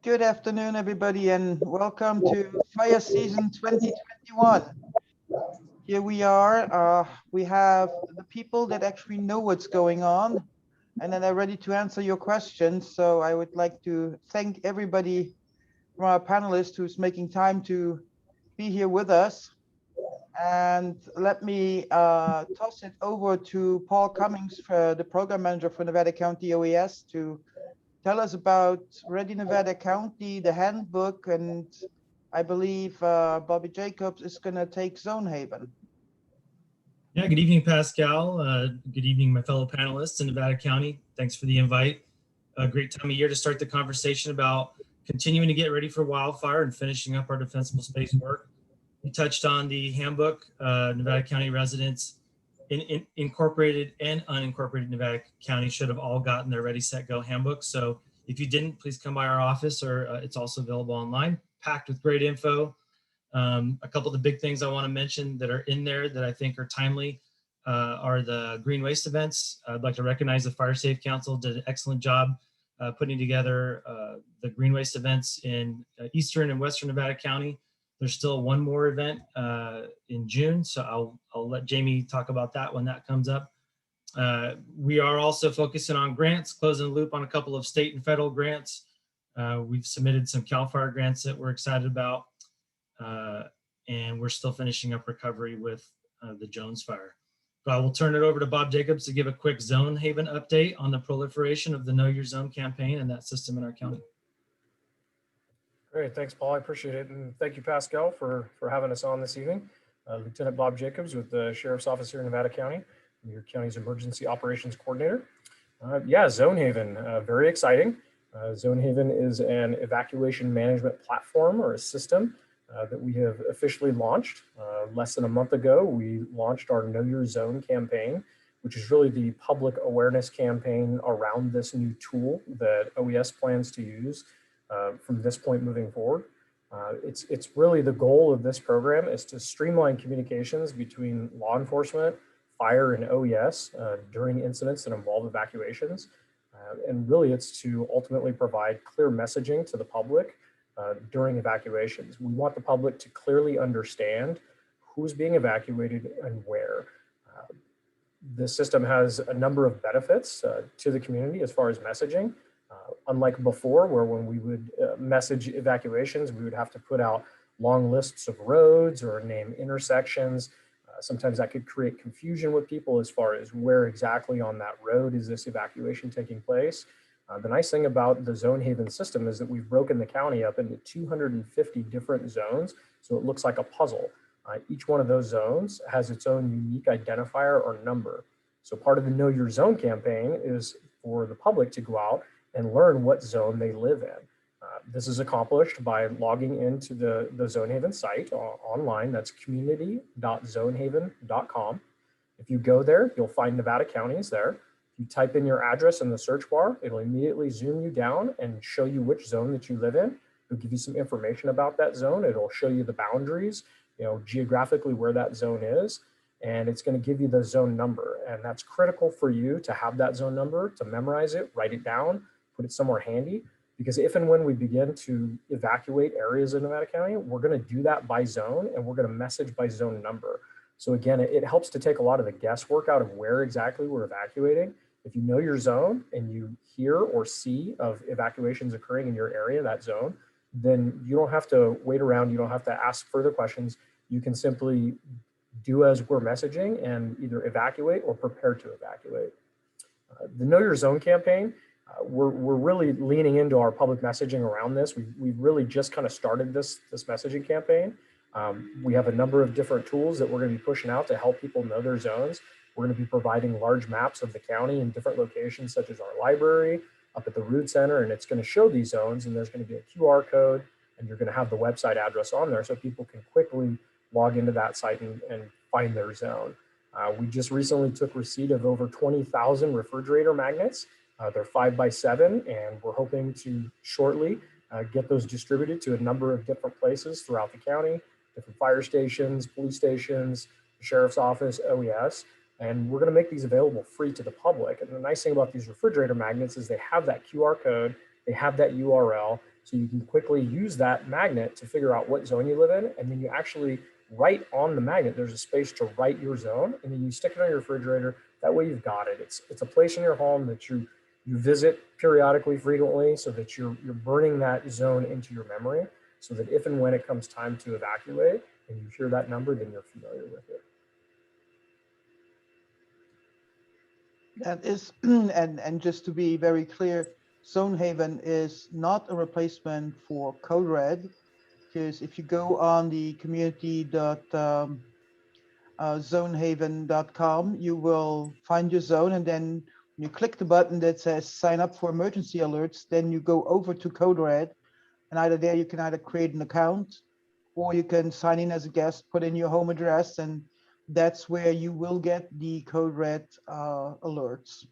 Good afternoon, everybody, and welcome to Fire Season 2021. Here we are. We have the people that actually know what's going on, and then they're ready to answer your questions. So I would like to thank everybody from our panelists who's making time to be here with us. And let me toss it over to Paul Cummings, the program manager for Nevada County OES, to tell us about Ready Nevada County, the handbook, and I believe Bobby Jacobs is going to take Zonehaven. Yeah, good evening, Pascal. Good evening, my fellow panelists in Nevada County. Thanks for the invite. A great time of year to start the conversation about continuing to get ready for wildfire and finishing up our defensible space work. You touched on the handbook. Nevada County residents in incorporated and unincorporated Nevada County should have all gotten their Ready, Set, Go handbook. So if you didn't, please come by our office, or it's also available online, packed with great info. A couple of the big things I want to mention that are in there that I think are timely are the green waste events. I'd like to recognize the Fire Safe Council did an excellent job putting together the green waste events in Eastern and Western Nevada County. There's still one more event in June, so I'll let Jamie talk about that when that comes up. We are also focusing on grants, closing the loop on a couple of state and federal grants. We've submitted some CAL FIRE grants that we're excited about, and we're still finishing up recovery with the Jones Fire. But I will turn it over to Bob Jacobs to give a quick Zonehaven update on the proliferation of the Know Your Zone campaign and that system in our county. Great, thanks, Paul. I appreciate it, and thank you, Pascal, for having us on this evening. Lieutenant Bob Jacobs with the Sheriff's Office here in Nevada County, I'm your county's Emergency Operations Coordinator. Yeah, Zonehaven, very exciting. Zonehaven is an evacuation management platform or a system that we have officially launched. Less than a month ago, we launched our Know Your Zone campaign, which is really the public awareness campaign around this new tool that OES plans to use from this point moving forward. It's really the goal of this program is to streamline communications between law enforcement, fire, and OES during incidents that involve evacuations. And really it's to ultimately provide clear messaging to the public during evacuations. We want the public to clearly understand who's being evacuated and where. This system has a number of benefits to the community as far as messaging. Unlike before, where when we would message evacuations, we would have to put out long lists of roads or name intersections. Sometimes that could create confusion with people as far as where exactly on that road is this evacuation taking place. The nice thing about the Zonehaven system is that we've broken the county up into 250 different zones, so it looks like a puzzle. Each one of those zones has its own unique identifier or number. So part of the Know Your Zone campaign is for the public to go out and learn what zone they live in. This is accomplished by logging into the Zonehaven site online. That's community.zonehaven.com. If you go there, you'll find Nevada counties there. If you type in your address in the search bar, it'll immediately zoom you down and show you which zone that you live in. It'll give you some information about that zone. It'll show you the boundaries, geographically where that zone is, and it's going to give you the zone number. And that's critical for you to have that zone number, to memorize it, write it down, put it somewhere handy, because if and when we begin to evacuate areas in Nevada County, we're going to do that by zone, and we're going to message by zone number. So again, it helps to take a lot of the guesswork out of where exactly we're evacuating. If you know your zone and you hear or see of evacuations occurring in your area, that zone, then you don't have to wait around. You don't have to ask further questions. You can simply do as we're messaging and either evacuate or prepare to evacuate. The Know Your Zone campaign, we're really leaning into our public messaging around this. We've really just kind of started this messaging campaign. We have a number of different tools that we're going to be pushing out to help people know their zones. We're going to be providing large maps of the county in different locations, such as our library, up at the Rood Center, and it's going to show these zones, and there's going to be a QR code, and you're going to have the website address on there so people can quickly log into that site and find their zone. We just recently took receipt of over 20,000 refrigerator magnets. They're 5x7, and we're hoping to shortly get those distributed to a number of different places throughout the county, different fire stations, police stations, the sheriff's office, OES, and we're going to make these available free to the public. And the nice thing about these refrigerator magnets is they have that QR code, they have that URL, So you can quickly use that magnet to figure out what zone you live in. And then you actually write on the magnet, there's a space to write your zone, and then you stick it on your refrigerator. That way you've got it. It's a place in your home that you visit periodically, frequently, so that you're burning that zone into your memory, so that if and when it comes time to evacuate and you hear that number, then you're familiar with it. That is, and just to be very clear, Zonehaven is not a replacement for Code Red, because if you go on the community.zonehaven.com, you will find your zone, and then you click the button that says sign up for emergency alerts, then you go over to Code Red, and either there you can either create an account, or you can sign in as a guest, put in your home address, and that's where you will get the Code Red alerts.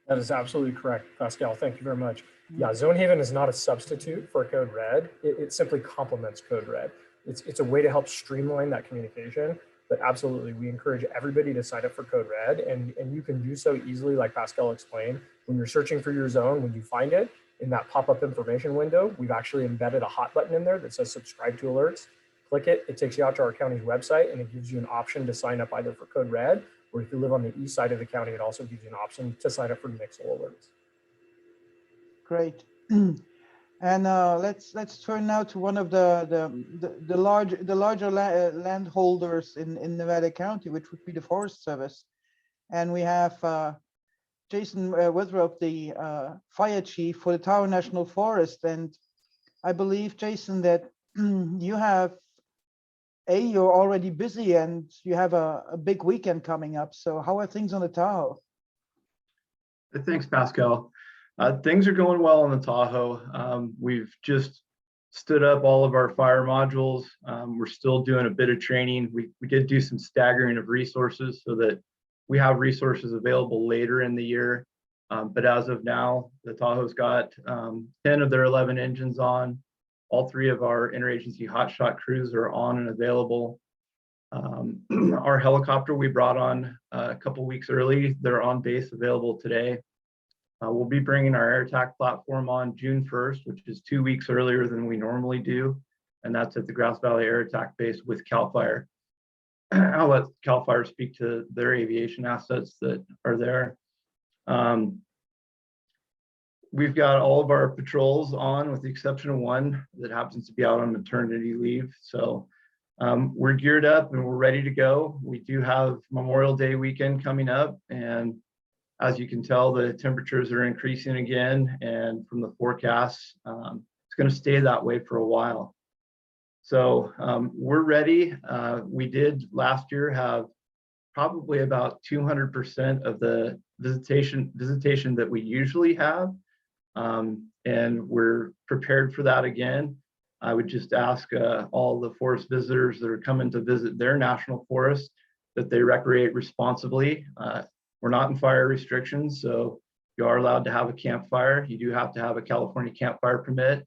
That is absolutely correct, Pascal. Thank you very much. Yeah, Zonehaven is not a substitute for Code Red. It simply complements Code Red. It's a way to help streamline that communication. But absolutely, we encourage everybody to sign up for Code Red, and you can do so easily, like Pascal explained. When you're searching for your zone, when you find it in that pop-up information window, we've actually embedded a hot button in there that says subscribe to alerts. Click it, it takes you out to our county's website, and it gives you an option to sign up either for Code Red, or if you live on the east side of the county, it also gives you an option to sign up for Nixle alerts. Great. And let's turn now to one of the larger landholders in Nevada County, which would be the Forest Service. And we have Jason Withrow, the fire chief for the Tahoe National Forest. And I believe, Jason, that you have you're already busy and you have a big weekend coming up. So how are things on the Tahoe? Thanks, Pascal. Things are going well on the Tahoe. We've just stood up all of our fire modules. We're still doing a bit of training. We did do some staggering of resources so that we have resources available later in the year. But as of now, the Tahoe's got 10 of their 11 engines on. All 3 of our interagency hotshot crews are on and available. Our helicopter we brought on a couple weeks early. They're on base, available today. We'll be bringing our air attack platform on June 1st, which is 2 weeks earlier than we normally do. And that's at the Grass Valley Air Attack Base with CAL FIRE. I'll let CAL FIRE speak to their aviation assets that are there. We've got all of our patrols on, with the exception of one that happens to be out on maternity leave. So we're geared up and we're ready to go. We do have Memorial Day weekend coming up, and as you can tell, the temperatures are increasing again, and from the forecasts, it's going to stay that way for a while. So we're ready. We did last year have probably about 200% of the visitation that we usually have. And we're prepared for that again. I would just ask all the forest visitors that are coming to visit their national forest that they recreate responsibly. We're not in fire restrictions, so you are allowed to have a campfire. You do have to have a California campfire permit.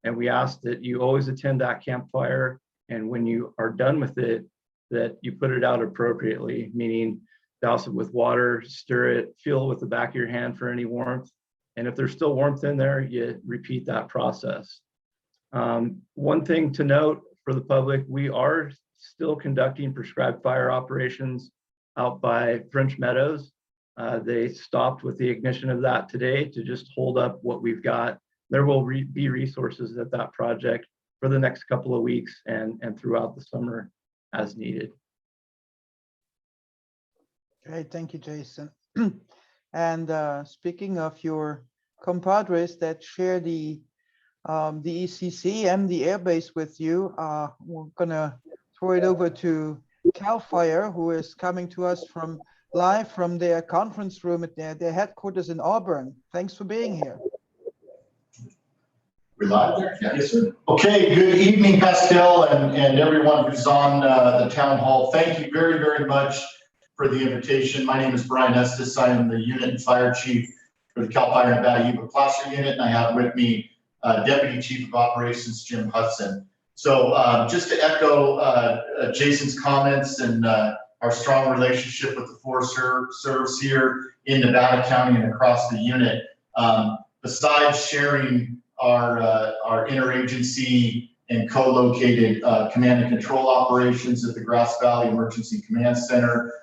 And we ask that you always attend that campfire, and when you are done with it, that you put it out appropriately, meaning douse it with water, stir it, feel with the back of your hand for any warmth. And if there's still warmth in there, you repeat that process. One thing to note for the public, we are still conducting prescribed fire operations out by French Meadows. They stopped with the ignition of that today to just hold up what we've got. There will be resources at that project for the next couple of weeks and throughout the summer as needed. Great, thank you, Jason. And speaking of your compadres that share the ECC and the airbase with you, we're gonna throw it over to CAL FIRE, who is coming to us live from their conference room at their headquarters in Auburn. Thanks for being here. We're live there? Yes, sir. Okay, good evening, Pascal, and everyone who's on the town hall. Thank you very, very much for the invitation. My name is Brian Estes. I am the unit and fire chief for the CAL FIRE Nevada Yuba Placer unit, and I have with me Deputy Chief of Operations Jim Hudson. So just to echo Jason's comments and our strong relationship with the Forest Service here in Nevada County and across the unit, besides sharing our interagency and co-located command and control operations at the Grass Valley Emergency Command Center.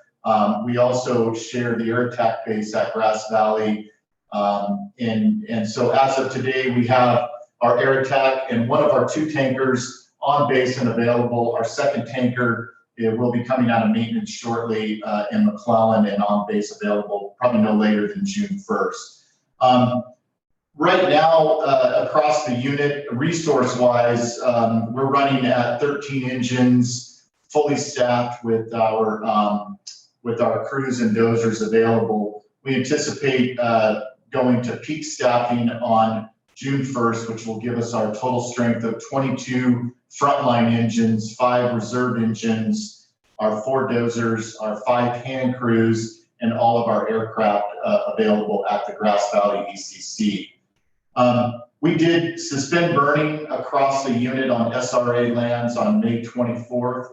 We also share the air attack base at Grass Valley. And so as of today, we have our air attack and one of our 2 tankers on base and available. Our second tanker, it will be coming out of maintenance shortly in McClellan and on base available probably no later than June 1st. Right now, across the unit, resource-wise, we're running at 13 engines, fully staffed with our crews and dozers available. We anticipate going to peak staffing on June 1st, which will give us our total strength of 22 frontline engines, 5 reserve engines, our 4 dozers, our 5 hand crews, and all of our aircraft available at the Grass Valley ECC. We did suspend burning across the unit on SRA lands on May 24th,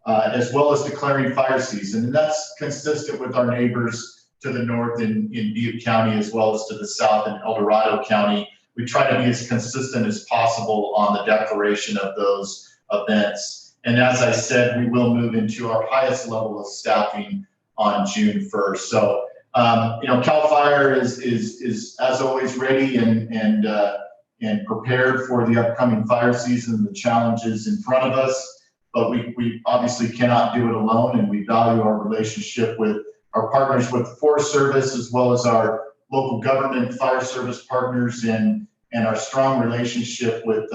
as well as declaring fire season. And that's consistent with our neighbors to the north in Butte County, as well as to the south in El Dorado County. We try to be as consistent as possible on the declaration of those events. And as I said, we will move into our highest level of staffing on June 1st. So, you know, CAL FIRE is as always ready and prepared for the upcoming fire season and the challenges in front of us. But we obviously cannot do it alone, and we value our relationship with our partners with the Forest Service, as well as our local government fire service partners, and our strong relationship with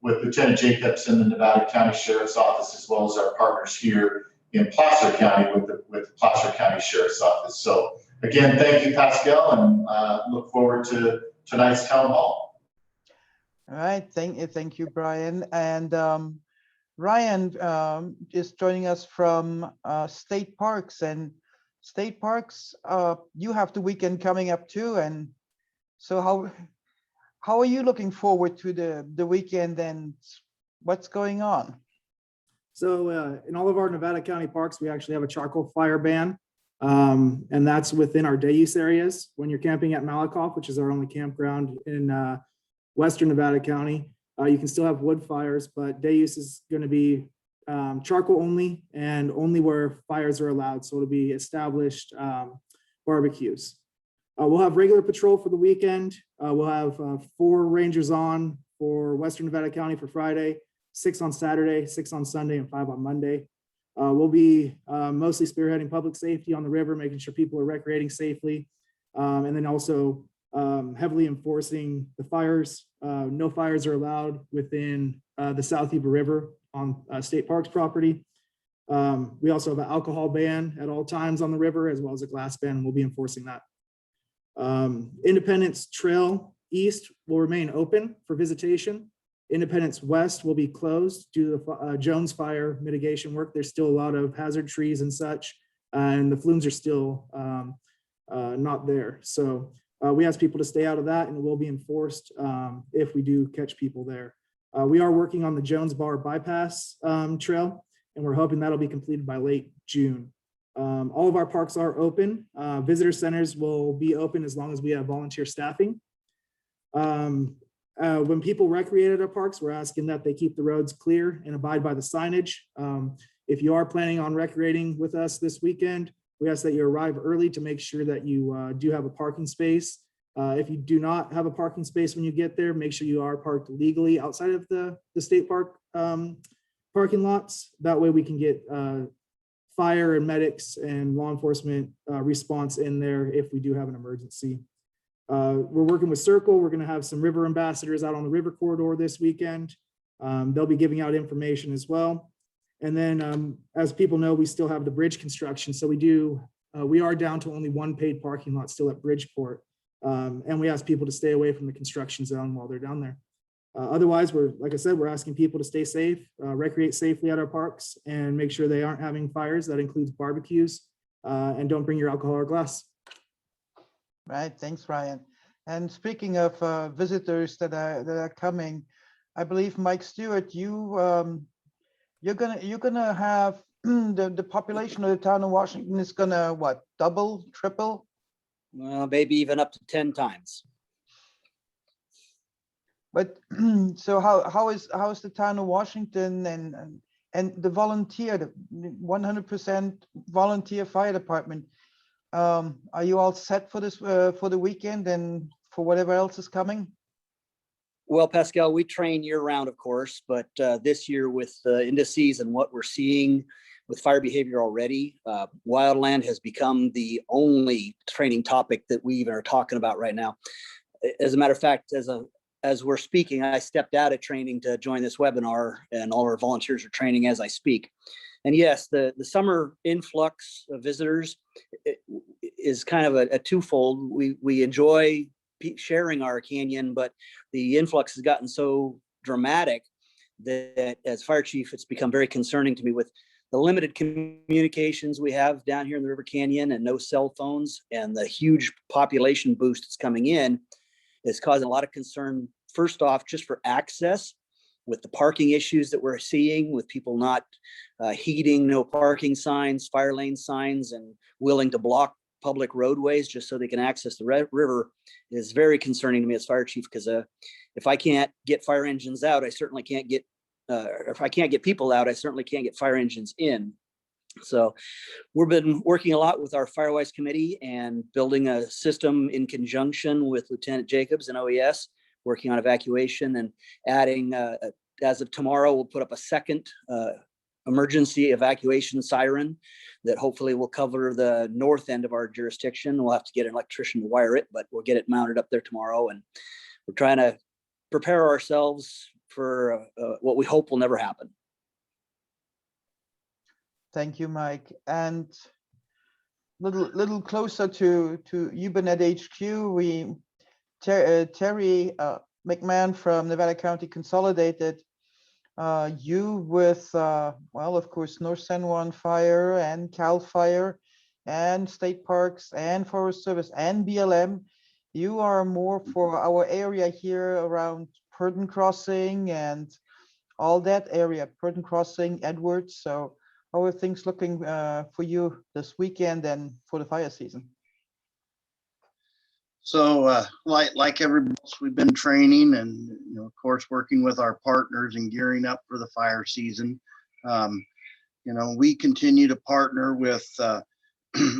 Lieutenant Jacobs and the Nevada County Sheriff's Office, as well as our partners here in Placer County with the Placer County Sheriff's Office. So again, thank you, Pascal, and look forward to tonight's town hall. All right, thank you, Brian. And Ryan is joining us from State Parks, and State Parks, you have the weekend coming up too. And so how are you looking forward to the weekend, and what's going on? So in all of our Nevada County parks, we actually have a charcoal fire ban, and that's within our day use areas. When you're camping at Malakoff, which is our only campground in Western Nevada County, you can still have wood fires, but day use is going to be charcoal only, and only where fires are allowed. So it'll be established barbecues. We'll have regular patrol for the weekend. We'll have 4 rangers on for Western Nevada County for Friday, 6 on Saturday, 6 on Sunday, and 5 on Monday. We'll be mostly spearheading public safety on the river, making sure people are recreating safely, and then also heavily enforcing the fires. No fires are allowed within the South Yuba River on State Parks property. We also have an alcohol ban at all times on the river, as well as a glass ban, and we'll be enforcing that. Independence Trail East will remain open for visitation. Independence West will be closed due to the Jones Fire mitigation work. There's still a lot of hazard trees and such, and the flumes are still not there. So we ask people to stay out of that, and it will be enforced if we do catch people there. We are working on the Jones Bar bypass trail, and we're hoping that'll be completed by late June. All of our parks are open. Visitor centers will be open as long as we have volunteer staffing. When people recreate at our parks, we're asking that they keep the roads clear and abide by the signage. If you are planning on recreating with us this weekend, we ask that you arrive early to make sure that you do have a parking space. If you do not have a parking space when you get there, make sure you are parked legally outside of the state park parking lots. That way we can get fire and medics and law enforcement response in there if we do have an emergency. We're working with Circle. We're going to have some river ambassadors out on the river corridor this weekend. They'll be giving out information as well. And then as people know, we still have the bridge construction. So we are down to only 1 paid parking lot still at Bridgeport. And we ask people to stay away from the construction zone while they're down there. Otherwise, like I said, we're asking people to stay safe, recreate safely at our parks, and make sure they aren't having fires. That includes barbecues, and don't bring your alcohol or glass. Right, thanks, Ryan. And speaking of visitors that are coming, I believe Mike Stewart, you're gonna have the population of the town of Washington is gonna what, double, triple? Well, maybe even up to 10 times. But so how is the town of Washington and the volunteer, the 100% volunteer fire department? Are you all set for this for the weekend and for whatever else is coming? Well, Pascal, we train year round, of course, but this year with the indices and what we're seeing with fire behavior already, wildland has become the only training topic that we even are talking about right now. As a matter of fact, as we're speaking, I stepped out of training to join this webinar, and all our volunteers are training as I speak. And yes, the summer influx of visitors is kind of a twofold. We enjoy sharing our canyon, but the influx has gotten so dramatic that as fire chief, it's become very concerning to me with the limited communications we have down here in the River Canyon and no cell phones, and the huge population boost that's coming in is causing a lot of concern. First off, just for access with the parking issues that we're seeing, with people not heeding no parking signs, fire lane signs, and willing to block public roadways just so they can access the river, is very concerning to me as fire chief, because if I can't get fire engines out, I certainly can't get, if I can't get people out, I certainly can't get fire engines in. So we've been working a lot with our Firewise committee and building a system in conjunction with Lieutenant Jacobs and OES, working on evacuation and adding, as of tomorrow, we'll put up a second emergency evacuation siren that hopefully will cover the north end of our jurisdiction. We'll have to get an electrician to wire it, but we'll get it mounted up there tomorrow. And we're trying to prepare ourselves for what we hope will never happen. Thank you, Mike. And little closer to Ubernet HQ, Terry McMahon from Nevada County Consolidated, you with, well, of course, North San Juan Fire and CAL Fire and State Parks and Forest Service and BLM. You are more for our area here around Purden Crossing and all that area, Purden Crossing, Edwards. So how are things looking for you this weekend and for the fire season? So like everybody else, we've been training and, of course, working with our partners and gearing up for the fire season. We continue to partner with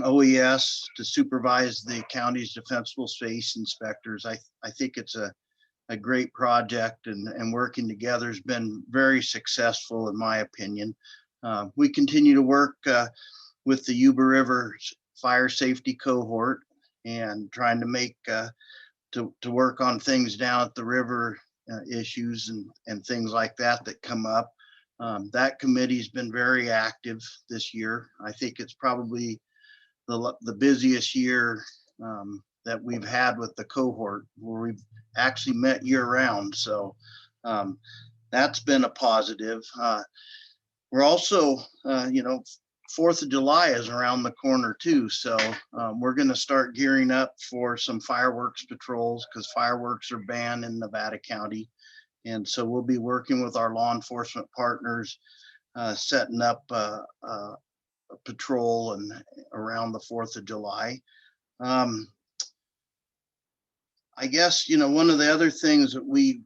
OES to supervise the county's defensible space inspectors. I think it's a great project, and working together has been very successful, in my opinion. We continue to work with the Yuba River Fire Safety Cohort and trying to make to work on things down at the river, issues and things like that come up. That committee's been very active this year. I think it's probably the busiest year that we've had with the cohort, where we've actually met year round. So that's been a positive. We're also, 4th of July is around the corner too. So we're going to start gearing up for some fireworks patrols, because fireworks are banned in Nevada County. And so we'll be working with our law enforcement partners, setting up a patrol and around the 4th of July. I guess, one of the other things that we've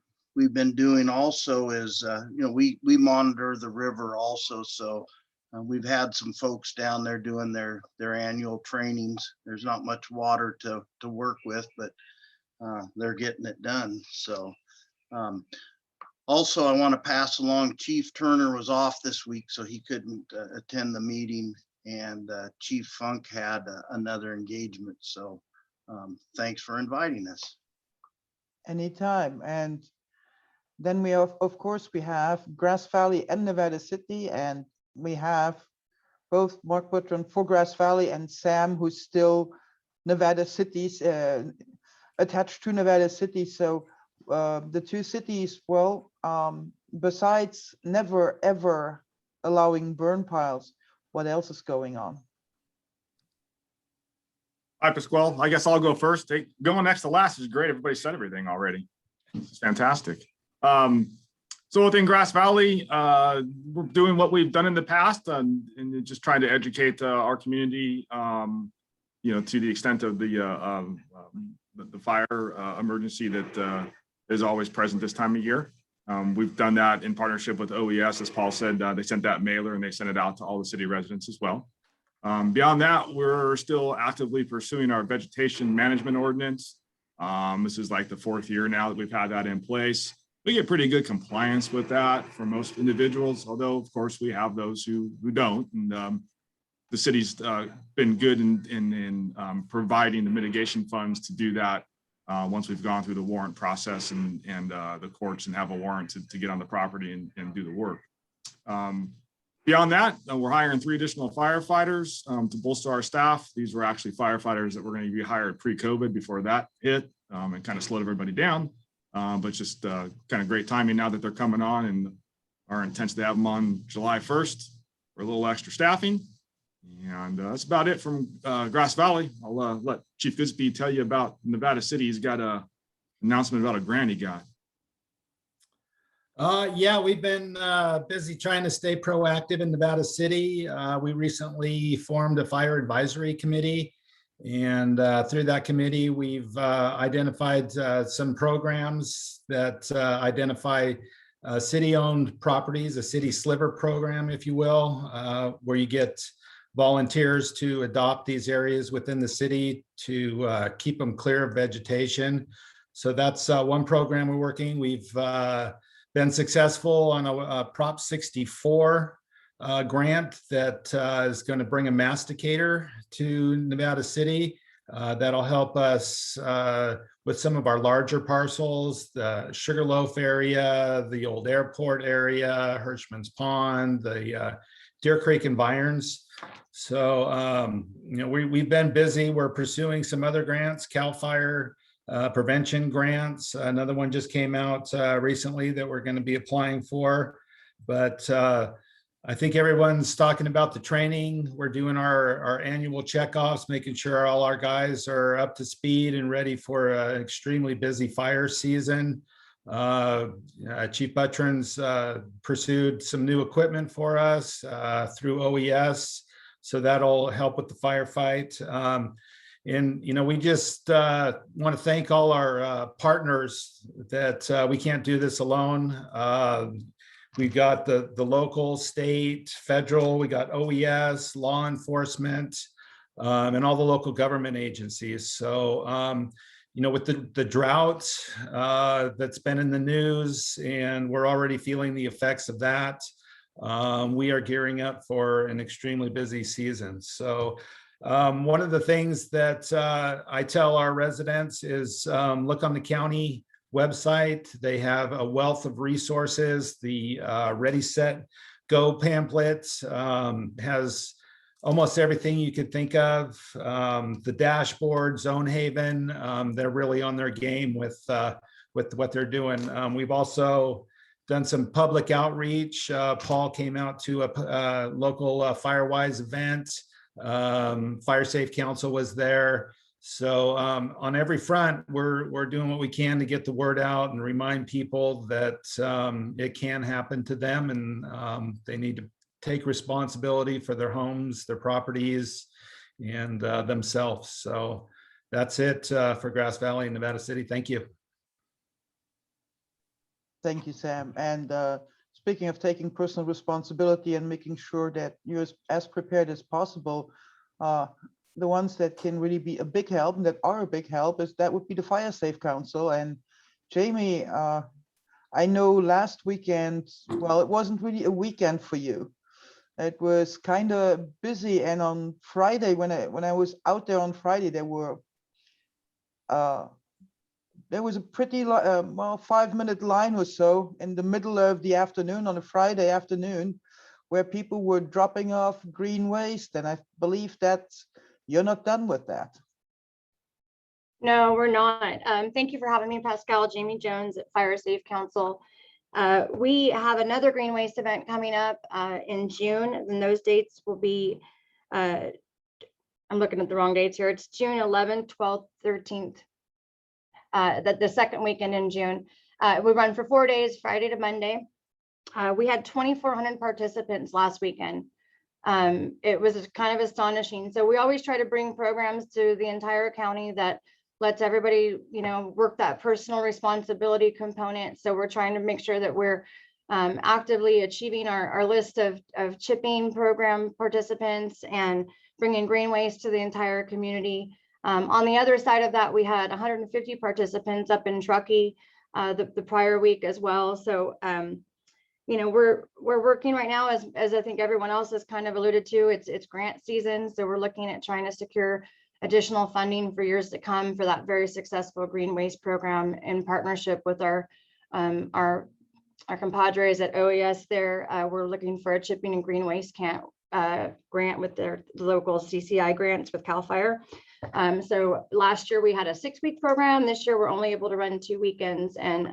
been doing also is, we monitor the river also. So we've had some folks down there doing their annual trainings. There's not much water to work with, but they're getting it done. So also, I want to pass along, Chief Turner was off this week, so he couldn't attend the meeting, and Chief Funk had another engagement. So thanks for inviting us. Anytime. And then we have, of course, we have Grass Valley and Nevada City, and we have both Mark Butron for Grass Valley and Sam, who's still Nevada City's attached to Nevada City. So the two cities, well, besides never ever allowing burn piles, what else is going on? Hi, Pasquale. I guess I'll go first. Hey, going next to last is great. Everybody said everything already. It's fantastic. So within Grass Valley, we're doing what we've done in the past, and just trying to educate our community, to the extent of the fire emergency that is always present this time of year. We've done that in partnership with OES. As Paul said, they sent that mailer and they sent it out to all the city residents as well. Beyond that, we're still actively pursuing our vegetation management ordinance. This is like the 4th year now that we've had that in place. We get pretty good compliance with that for most individuals, although of course we have those who don't. And the city's been good in providing the mitigation funds to do that once we've gone through the warrant process and the courts and have a warrant to get on the property and do the work. Beyond that, we're hiring 3 additional firefighters to bolster our staff. These were actually firefighters that were going to be hired pre-COVID before that hit and kind of slowed everybody down. But just kind of great timing now that they're coming on, and our intent to have them on July 1st for a little extra staffing. And that's about it from Grass Valley. I'll let Chief Goodspeed tell you about Nevada City. He's got an announcement about a grant he got. Yeah, we've been busy trying to stay proactive in Nevada City. We recently formed a fire advisory committee, and through that committee, we've identified some programs that identify city-owned properties, a city sliver program, if you will, where you get volunteers to adopt these areas within the city to keep them clear of vegetation. So that's one program we're working. We've been successful on a Prop 64 grant that is going to bring a masticator to Nevada City. That'll help us with some of our larger parcels, the Sugarloaf area, the old airport area, Hirschman's Pond, the Deer Creek environs. So, we've been busy. We're pursuing some other grants, CAL FIRE prevention grants. Another one just came out recently that we're going to be applying for. But I think everyone's talking about the training. We're doing our annual checkoffs, making sure all our guys are up to speed and ready for an extremely busy fire season. Chief Buttrins pursued some new equipment for us through OES, so that'll help with the firefight. And, we just want to thank all our partners that we can't do this alone. We've got the local, state, federal, we got OES, law enforcement, and all the local government agencies. So, with the drought that's been in the news, and we're already feeling the effects of that, we are gearing up for an extremely busy season. So one of the things that I tell our residents is look on the county website. They have a wealth of resources. The Ready, Set, Go pamphlet has almost everything you could think of. The dashboard, Zonehaven, they're really on their game with what they're doing. We've also done some public outreach. Paul came out to a local Firewise event. Fire Safe Council was there. So on every front, we're doing what we can to get the word out and remind people that it can happen to them, and they need to take responsibility for their homes, their properties, and themselves. So that's it for Grass Valley and Nevada City. Thank you. Thank you, Sam. And speaking of taking personal responsibility and making sure that you're as prepared as possible, the ones that can really be a big help and that are a big help would be the Fire Safe Council. And Jamie, I know last weekend, well, it wasn't really a weekend for you. It was kind of busy, and on Friday, when I was out there on Friday, there was a pretty 5-minute line or so in the middle of the afternoon on a Friday afternoon, where people were dropping off green waste, and I believe that you're not done with that. No, we're not. Thank you for having me, Pascal. Jamie Jones at Fire Safe Council. We have another green waste event coming up in June, and those dates will be, I'm looking at the wrong dates here. It's June 11th, 12th, 13th, the second weekend in June. We run for 4 days, Friday to Monday. We had 2,400 participants last weekend. It was kind of astonishing. So we always try to bring programs to the entire county that lets everybody, work that personal responsibility component. So we're trying to make sure that we're actively achieving our list of chipping program participants and bringing green waste to the entire community. On the other side of that, we had 150 participants up in Truckee the prior week as well. So, we're working right now, as I think everyone else has kind of alluded to, it's grant season. So we're looking at trying to secure additional funding for years to come for that very successful green waste program in partnership with our compadres at OES there. We're looking for a chipping and green waste grant with the local CCI grants with CAL FIRE. So last year we had a 6-week program. This year we're only able to run 2 weekends. And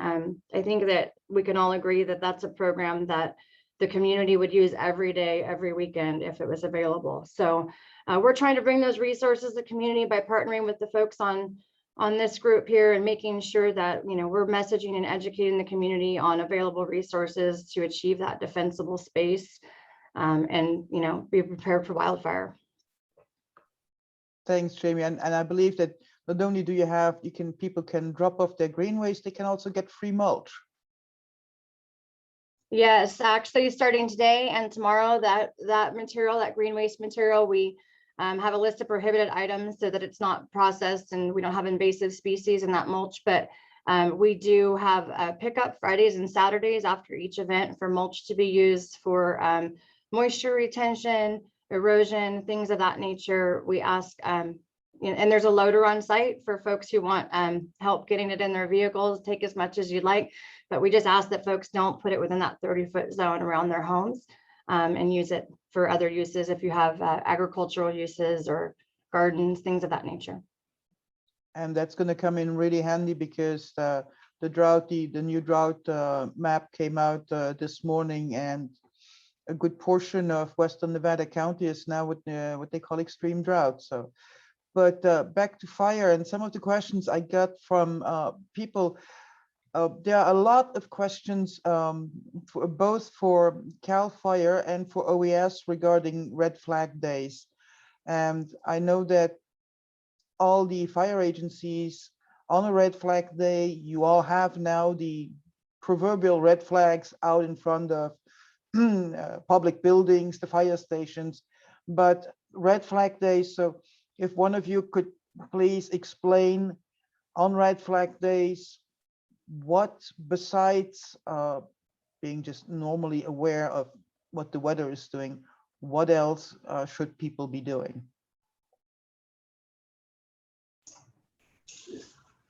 I think that we can all agree that that's a program that the community would use every day, every weekend if it was available. So we're trying to bring those resources to the community by partnering with the folks on this group here and making sure that, we're messaging and educating the community on available resources to achieve that defensible space and, be prepared for wildfire. Thanks, Jamie. And I believe that not only do people can drop off their green waste, they can also get free mulch. Yes, actually starting today and tomorrow, that material, that green waste material, we have a list of prohibited items so that it's not processed and we don't have invasive species in that mulch. But we do have pickup Fridays and Saturdays after each event for mulch to be used for moisture retention, erosion, things of that nature. We ask, and there's a loader on site for folks who want help getting it in their vehicles. Take as much as you'd like, but we just ask that folks don't put it within that 30-foot zone around their homes and use it for other uses if you have agricultural uses or gardens, things of that nature. And that's going to come in really handy because the new drought map came out this morning, and a good portion of Western Nevada County is now with what they call extreme drought. So, but back to fire and some of the questions I got from people. There are a lot of questions both for CAL FIRE and for OES regarding red flag days. And I know that all the fire agencies on a red flag day, you all have now the proverbial red flags out in front of public buildings, the fire stations, but red flag days. So if one of you could please explain on red flag days, what besides being just normally aware of what the weather is doing, what else should people be doing?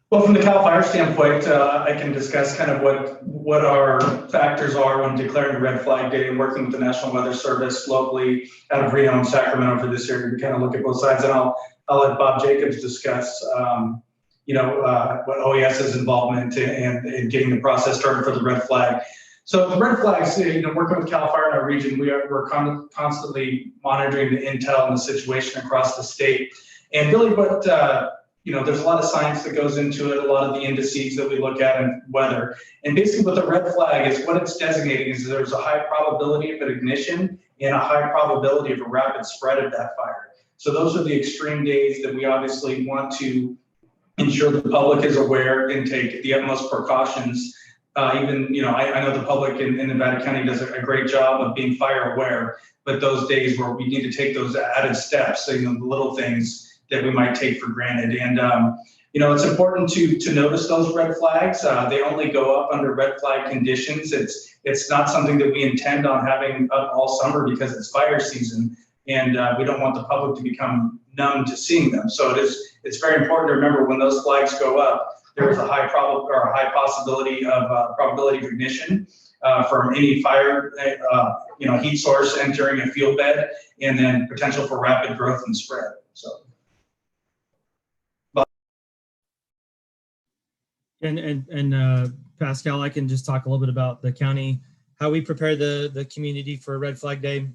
Well, from the CAL FIRE standpoint, I can discuss kind of what our factors are when declaring a red flag day and working with the National Weather Service locally out of Reno and Sacramento for this year to kind of look at both sides. And I'll let Bob Jacobs discuss, what OES's involvement in getting the process started for the red flag. So the red flags, working with CAL FIRE in our region, we're constantly monitoring the intel and the situation across the state. And really what, there's a lot of science that goes into it, a lot of the indices that we look at in weather. And basically what the red flag is, what it's designating is there's a high probability of an ignition and a high probability of a rapid spread of that fire. So those are the extreme days that we obviously want to ensure the public is aware and take the utmost precautions. I know the public in Nevada County does a great job of being fire aware, but those days where we need to take those added steps, so, the little things that we might take for granted. And, it's important to notice those red flags. They only go up under red flag conditions. It's not something that we intend on having up all summer because it's fire season, and we don't want the public to become numb to seeing them. So it's very important to remember when those flags go up, there is a high possibility of probability of ignition from any fire, heat source entering a fuel bed, and then potential for rapid growth and spread. So. And Pascal, I can just talk a little bit about the county, how we prepare the community for a red flag day.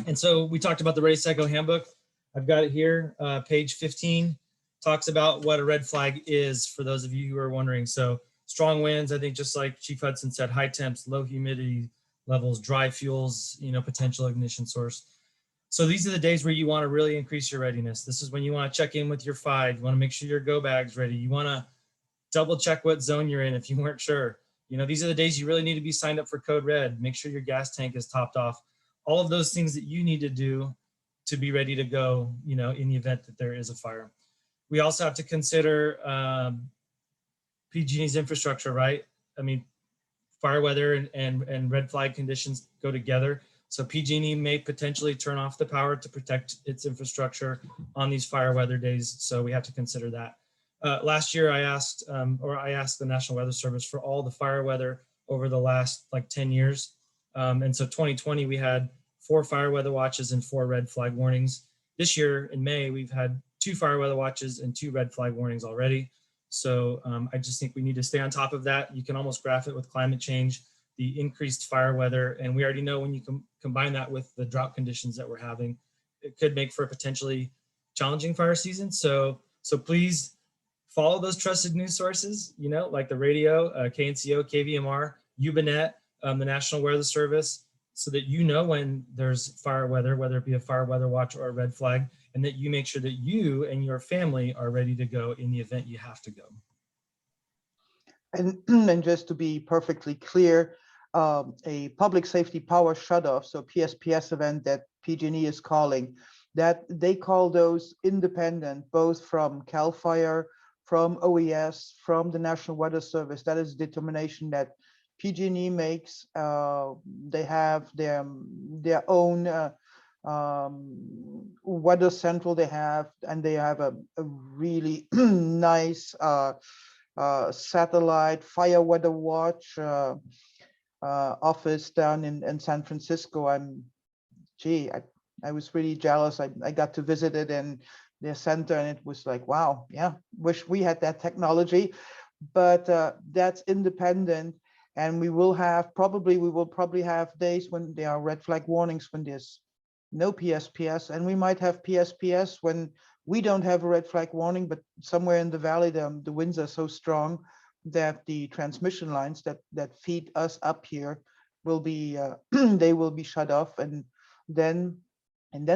And so we talked about the Race Echo handbook. I've got it here, page 15, talks about what a red flag is for those of you who are wondering. So strong winds, I think just like Chief Hudson said, high temps, low humidity levels, dry fuels, potential ignition source. So these are the days where you want to really increase your readiness. This is when you want to check in with your FIDE. You want to make sure your go bag's ready. You want to double check what zone you're in if you weren't sure. You know, these are the days you really need to be signed up for Code Red. Make sure your gas tank is topped off. All of those things that you need to do to be ready to go, you know, in the event that there is a fire. We also have to consider PG&E's infrastructure, right? I mean, fire weather and red flag conditions go together. So PG&E may potentially turn off the power to protect its infrastructure on these fire weather days. So we have to consider that. Last year, I asked the National Weather Service for all the fire weather over the last like 10 years. And so 2020, we had 4 fire weather watches and 4 red flag warnings. This year in May, we've had 2 fire weather watches and 2 red flag warnings already. So I just think we need to stay on top of that. You can almost graph it with climate change, the increased fire weather. And we already know when you combine that with the drought conditions that we're having, it could make for a potentially challenging fire season. So please follow those trusted news sources, you know, like the radio, KNCO, KVMR, UBNet, the National Weather Service, so that you know when there's fire weather, whether it be a fire weather watch or a red flag, and that you make sure that you and your family are ready to go in the event you have to go. And just to be perfectly clear, a public safety power shutoff, so PSPS event that PG&E is calling, that they call those independent, both from CAL FIRE, from OES, from the National Weather Service. That is determination that PG&E makes. They have their own weather central they have, and they have a really nice satellite fire weather watch office down in San Francisco. I was really jealous. I got to visit it in their center, and it was like, wow, yeah, wish we had that technology. But that's independent, and we will probably have days when there are red flag warnings when there's no PSPS, and we might have PSPS when we don't have a red flag warning, but somewhere in the valley the winds are so strong that the transmission lines that feed us up here will be they will be shut off, and then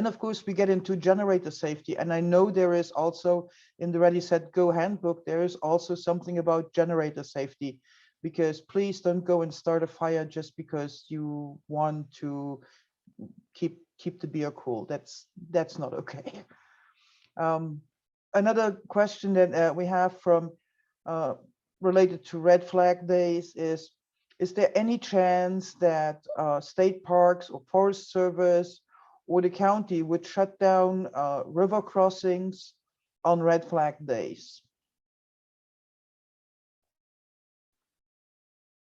of course we get into generator safety. And I know there is also in the Ready Set Go handbook, there is also something about generator safety, because please don't go and start a fire just because you want to keep the beer cool. That's not okay. Another question that we have from related to red flag days is there any chance that state parks or Forest Service or the county would shut down river crossings on red flag days?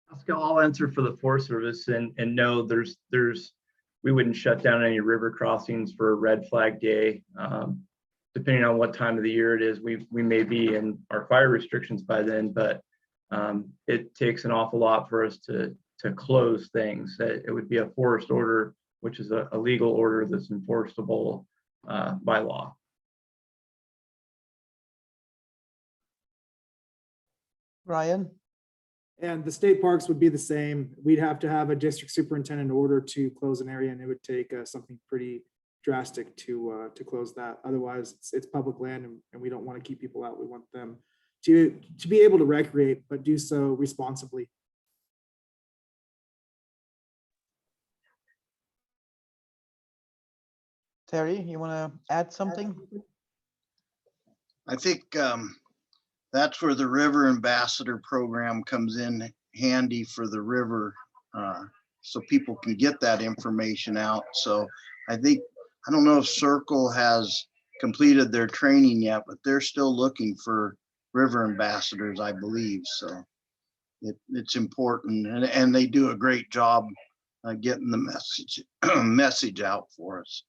Pascal, I'll answer for the Forest Service, and no, we wouldn't shut down any river crossings for a red flag day. Depending on what time of the year it is, we may be in our fire restrictions by then, but it takes an awful lot for us to close things. It would be a forest order, which is a legal order that's enforceable by law. Ryan? And the state parks would be the same. We'd have to have a district superintendent order to close an area, and it would take something pretty drastic to close that. Otherwise, it's public land, and we don't want to keep people out. We want them to be able to recreate, but do so responsibly. Terry, you want to add something? I think that's where the River Ambassador program comes in handy for the river, so people can get that information out. So I don't know if Circle has completed their training yet, but they're still looking for river ambassadors, I believe. So it's important, and they do a great job getting the message out for us.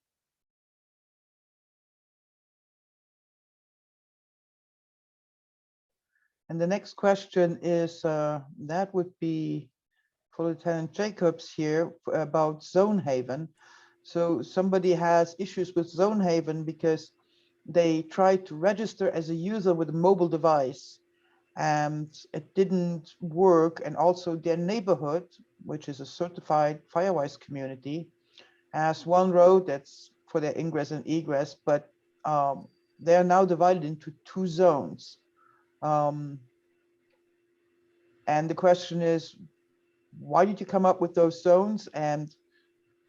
And the next question is, that would be for Lieutenant Jacobs here about Zonehaven. So somebody has issues with Zonehaven because they tried to register as a user with a mobile device and it didn't work. And also their neighborhood, which is a certified Firewise community, has one road that's for their ingress and egress, but they are now divided into 2 zones. And the question is, why did you come up with those zones? And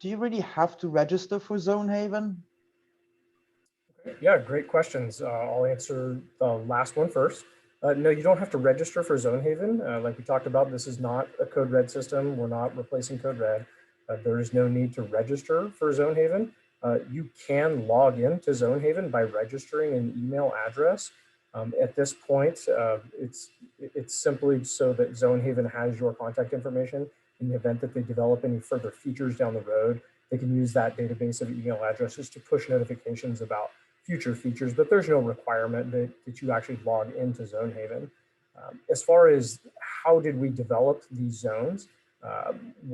do you really have to register for Zonehaven? Yeah, great questions. I'll answer the last one first. No, you don't have to register for Zonehaven. Like we talked about, this is not a Code Red system. We're not replacing Code Red. There is no need to register for Zonehaven. You can log into Zonehaven by registering an email address. At this point, it's simply so that Zonehaven has your contact information in the event that they develop any further features down the road. They can use that database of email addresses to push notifications about future features, but there's no requirement that you actually log into Zonehaven. As far as how did we develop these zones,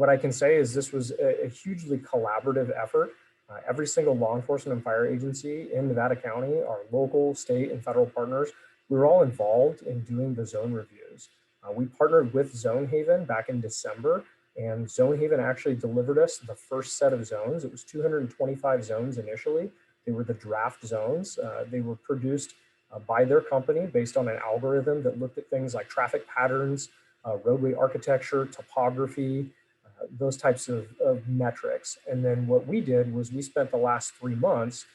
what I can say is this was a hugely collaborative effort. Every single law enforcement and fire agency in Nevada County, our local, state, and federal partners, we were all involved in doing the zone reviews. We partnered with Zonehaven back in December, and Zonehaven actually delivered us the first set of zones. It was 225 zones initially. They were the draft zones. They were produced by their company based on an algorithm that looked at things like traffic patterns, roadway architecture, topography, those types of metrics. And then what we did was we spent the last 3 months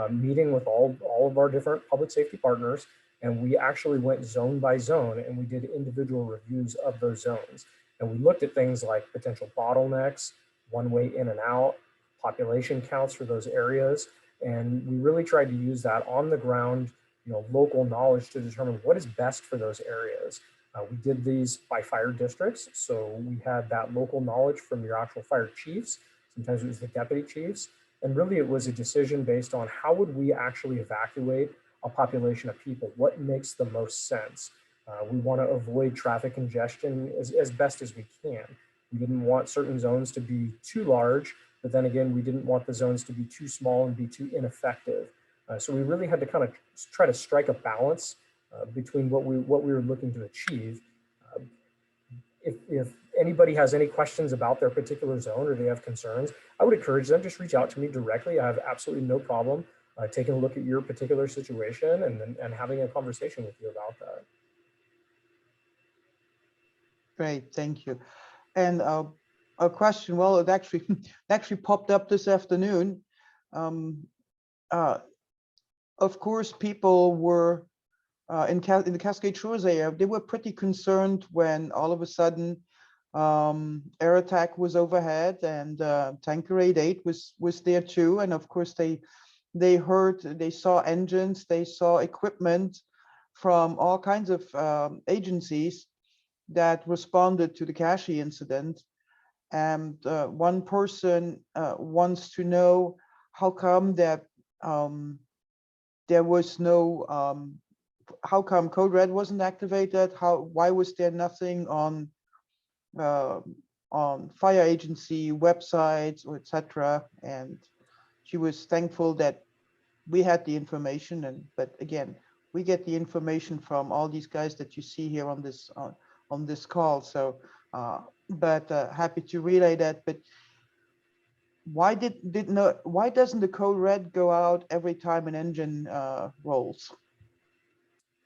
meeting with all of our different public safety partners, and we actually went zone by zone and we did individual reviews of those zones. And we looked at things like potential bottlenecks, one-way in and out, population counts for those areas. And we really tried to use that on the ground, local knowledge to determine what is best for those areas. We did these by fire districts. So we had that local knowledge from your actual fire chiefs. Sometimes it was the deputy chiefs. And really it was a decision based on how would we actually evacuate a population of people? What makes the most sense? We want to avoid traffic congestion as best as we can. We didn't want certain zones to be too large, but then again, we didn't want the zones to be too small and be too ineffective. So we really had to kind of try to strike a balance between what we were looking to achieve. If anybody has any questions about their particular zone or they have concerns, I would encourage them, just reach out to me directly. I have absolutely no problem taking a look at your particular situation and having a conversation with you about that. Great, thank you. And a question, well, it actually popped up this afternoon. Of course, people were in the Cascade Shores area, they were pretty concerned when all of a sudden air attack was overhead and Tanker 88 was there too. And of course, they saw engines, they saw equipment from all kinds of agencies that responded to the Cashy incident. And one person wants to know how come that there was no, how come Code Red wasn't activated? Why was there nothing on fire agency websites or etc.? And she was thankful that we had the information. But again, we get the information from all these guys that you see here on this call. So, happy to relay that. But why doesn't the Code Red go out every time an engine rolls?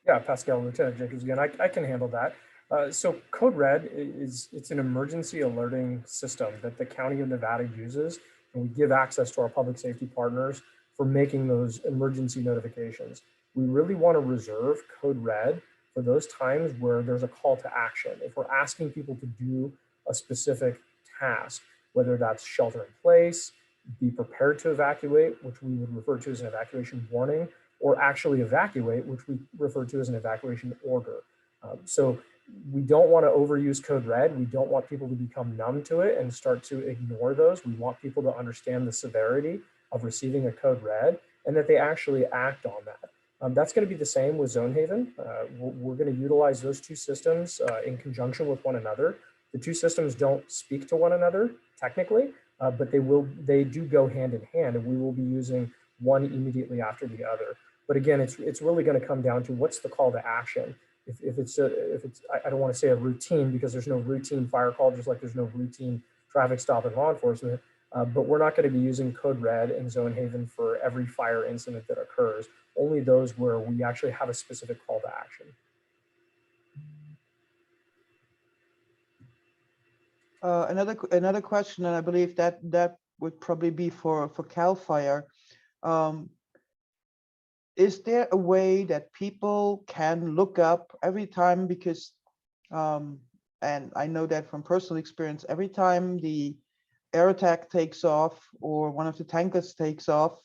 Yeah, Pascal, Lieutenant Jacobs again. I can handle that. So Code Red it's an emergency alerting system that the County of Nevada uses, and we give access to our public safety partners for making those emergency notifications. We really want to reserve Code Red for those times where there's a call to action. If we're asking people to do a specific task, whether that's shelter in place, be prepared to evacuate, which we would refer to as an evacuation warning, or actually evacuate, which we refer to as an evacuation order. So we don't want to overuse Code Red. We don't want people to become numb to it and start to ignore those. We want people to understand the severity of receiving a Code Red and that they actually act on that. That's going to be the same with Zonehaven. We're going to utilize those two systems in conjunction with one another. The two systems don't speak to one another technically, but they do go hand in hand, and we will be using one immediately after the other. But again, it's really going to come down to what's the call to action. If it's I don't want to say a routine, because there's no routine fire call, just like there's no routine traffic stop in law enforcement. but we're not going to be using code red in Zonehaven for every fire incident that occurs, only those where we actually have a specific call to action. Another question, and I believe that would probably be for CAL FIRE. Is there a way that people can look up every time, because and I know that from personal experience, every time the air attack takes off or one of the tankers takes off,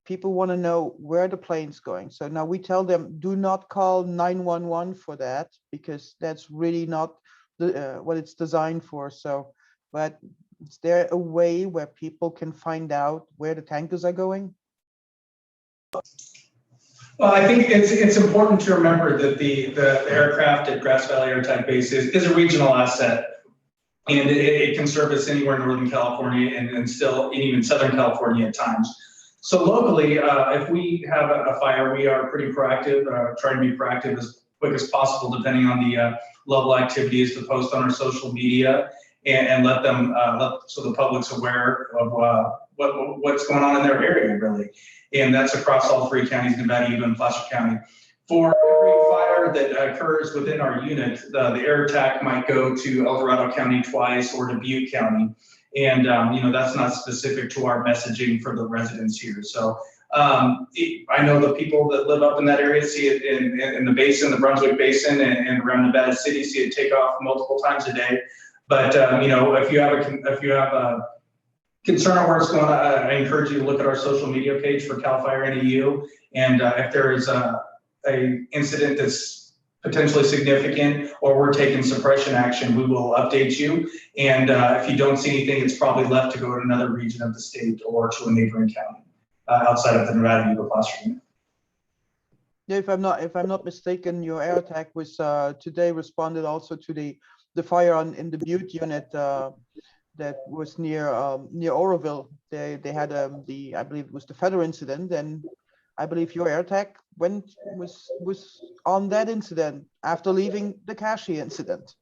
people want to know where the plane's going. So now we tell them, do not call 911 for that, because that's really not the, what it's designed for. So, but is there a way where people can find out where the tankers are going? Well, I think it's important to remember that the aircraft at Grass Valley Air Attack Base is a regional asset. And it can service anywhere in Northern California and still even Southern California at times. So locally, if we have a fire, we are pretty proactive, trying to be proactive as quick as possible, depending on the level of activity, is to post on our social media and let them, so the public's aware of what's going on in their area, really. And that's across all three counties, Zonehaven and Placer County. For every fire that occurs within our unit, the air attack might go to El Dorado County twice or to Butte County. And, that's not specific to our messaging for the residents here. So I know the people that live up in that area see it in the basin, the Brunswick Basin and around Nevada City, see it take off multiple times a day. But, if you have a concern on where it's going, I encourage you to look at our social media page for CAL FIRE NEU. And if there is a incident that's potentially significant or we're taking suppression action, we will update you. And if you don't see anything, it's probably left to go to another region of the state or to a neighboring county outside of the Nevada classroom. Yeah, if I'm not mistaken, your air attack was today responded also to the fire in the Butte unit that was near Oroville. They had I believe it was the feather incident, and I believe your air attack was on that incident after leaving the Kashi incident.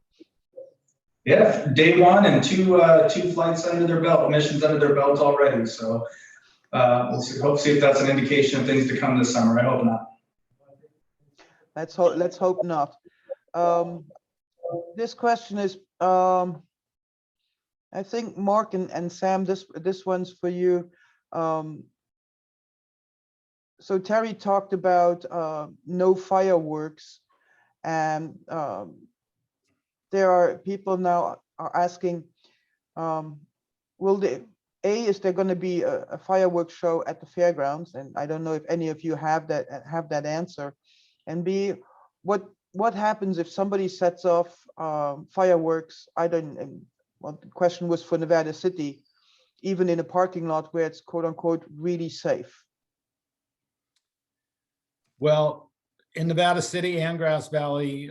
Yeah, day one and two flights under their belt, missions under their belt already. So we'll see if that's an indication of things to come this summer. I hope not. Let's hope not. This question is, I think Mark and Sam, this one's for you. So Terry talked about no fireworks, and there are people now are asking, is there going to be a fireworks show at the fairgrounds? And I don't know if any of you have that answer. And B, what happens if somebody sets off fireworks? Well, the question was for Nevada City, even in a parking lot where it's quote unquote really safe. Well, in Nevada City and Grass Valley,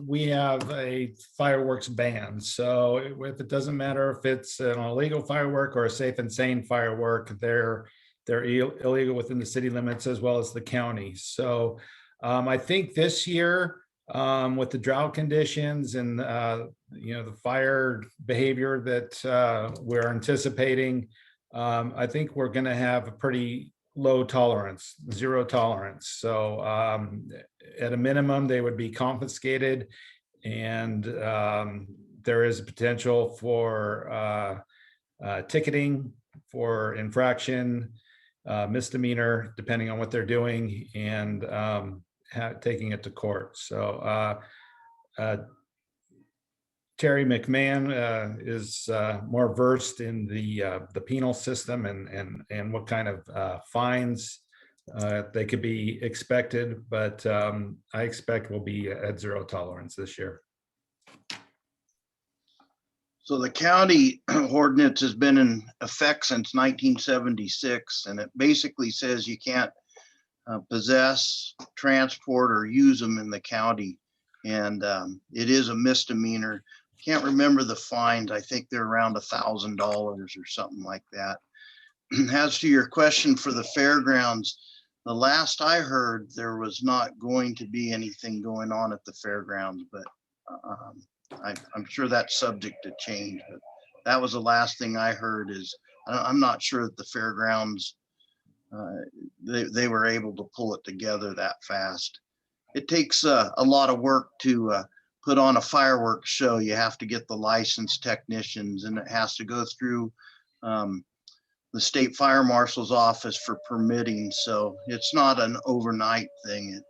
we have a fireworks ban. So if it doesn't matter if it's an illegal firework or a safe and sane firework, they're illegal within the city limits as well as the county. So I think this year, with the drought conditions and the fire behavior that we're anticipating, I think we're going to have a pretty low tolerance, zero tolerance. So at a minimum, they would be confiscated, and there is a potential for ticketing for infraction, misdemeanor, depending on what they're doing, and taking it to court. So Terry McMahon is more versed in the penal system and what kind of fines they could be expected, but I expect we'll be at zero tolerance this year. So the county ordinance has been in effect since 1976, and it basically says you can't possess, transport, or use them in the county. And it is a misdemeanor. Can't remember the fines. I think they're around $1,000 or something like that. As to your question for the fairgrounds, the last I heard, there was not going to be anything going on at the fairgrounds, but I'm sure that's subject to change. But that was the last thing I heard, is I'm not sure that the fairgrounds, they were able to pull it together that fast. It takes a lot of work to put on a fireworks show. You have to get the licensed technicians, and it has to go through the state fire marshal's office for permitting. So it's not an overnight thing.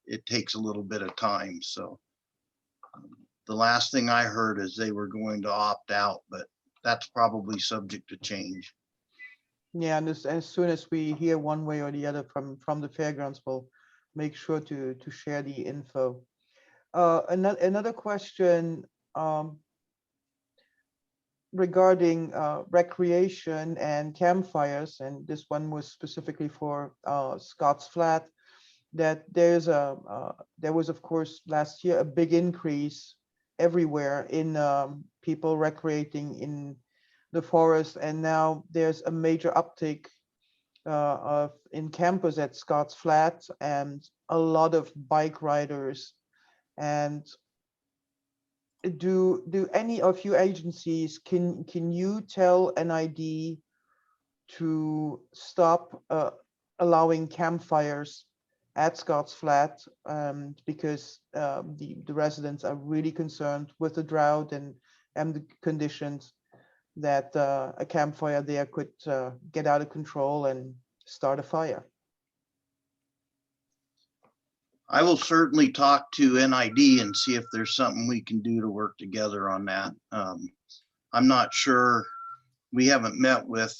It takes a little bit of time. So the last thing I heard is they were going to opt out, but that's probably subject to change. Yeah, and as soon as we hear one way or the other from the fairgrounds, we'll make sure to share the info. Another question regarding recreation and campfires, and this one was specifically for Scott's Flat, that there was, of course, last year a big increase everywhere in people recreating in the forest, and now there's a major uptick in campers at Scott's Flat and a lot of bike riders. And do any of you agencies, can you tell NID to stop allowing campfires at Scott's Flat, because the residents are really concerned with the drought and the conditions that a campfire there could get out of control and start a fire? I will certainly talk to NID and see if there's something we can do to work together on that. I'm not sure. We haven't met with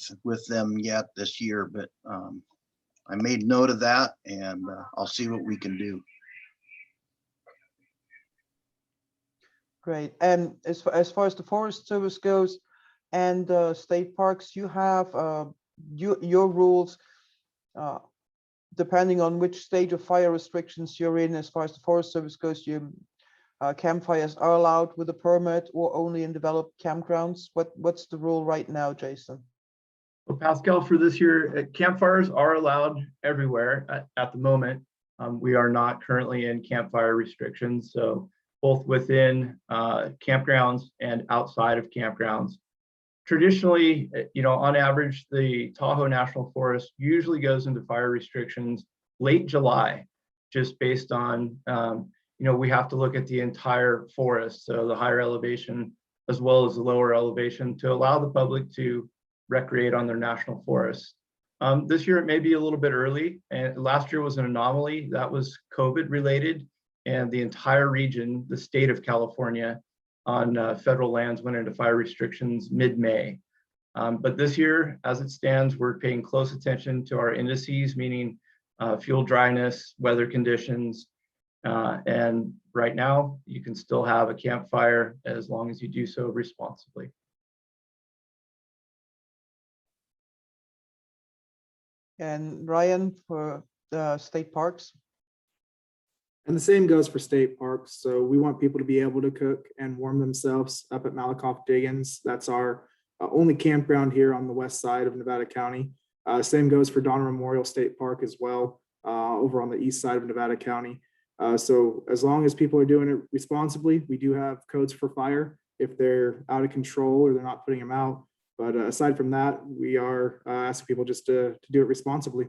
them yet this year, but I made note of that, and I'll see what we can do. Great. And as far as the Forest Service goes and state parks, you have your rules depending on which stage of fire restrictions you're in. As far as the Forest Service goes, campfires are allowed with a permit or only in developed campgrounds. What's the rule right now, Jason? Well, Pascal, for this year, campfires are allowed everywhere at the moment. We are not currently in campfire restrictions, so both within campgrounds and outside of campgrounds. Traditionally, on average, the Tahoe National Forest usually goes into fire restrictions late July, just based on, we have to look at the entire forest, so the higher elevation as well as the lower elevation, to allow the public to recreate on their national forests. This year, it may be a little bit early, and last year was an anomaly that was COVID related, and the entire region, the state of California, on federal lands went into fire restrictions mid-May. But this year, as it stands, we're paying close attention to our indices, meaning fuel dryness, weather conditions, and right now you can still have a campfire as long as you do so responsibly. And Ryan, for the state parks? And the same goes for state parks. So we want people to be able to cook and warm themselves up at Malakoff Diggins. That's our only campground here on the west side of Nevada County. Same goes for Donner Memorial State Park as well, over on the east side of Nevada County. So as long as people are doing it responsibly, we do have codes for fire if they're out of control or they're not putting them out. But aside from that, we are asking people just to do it responsibly.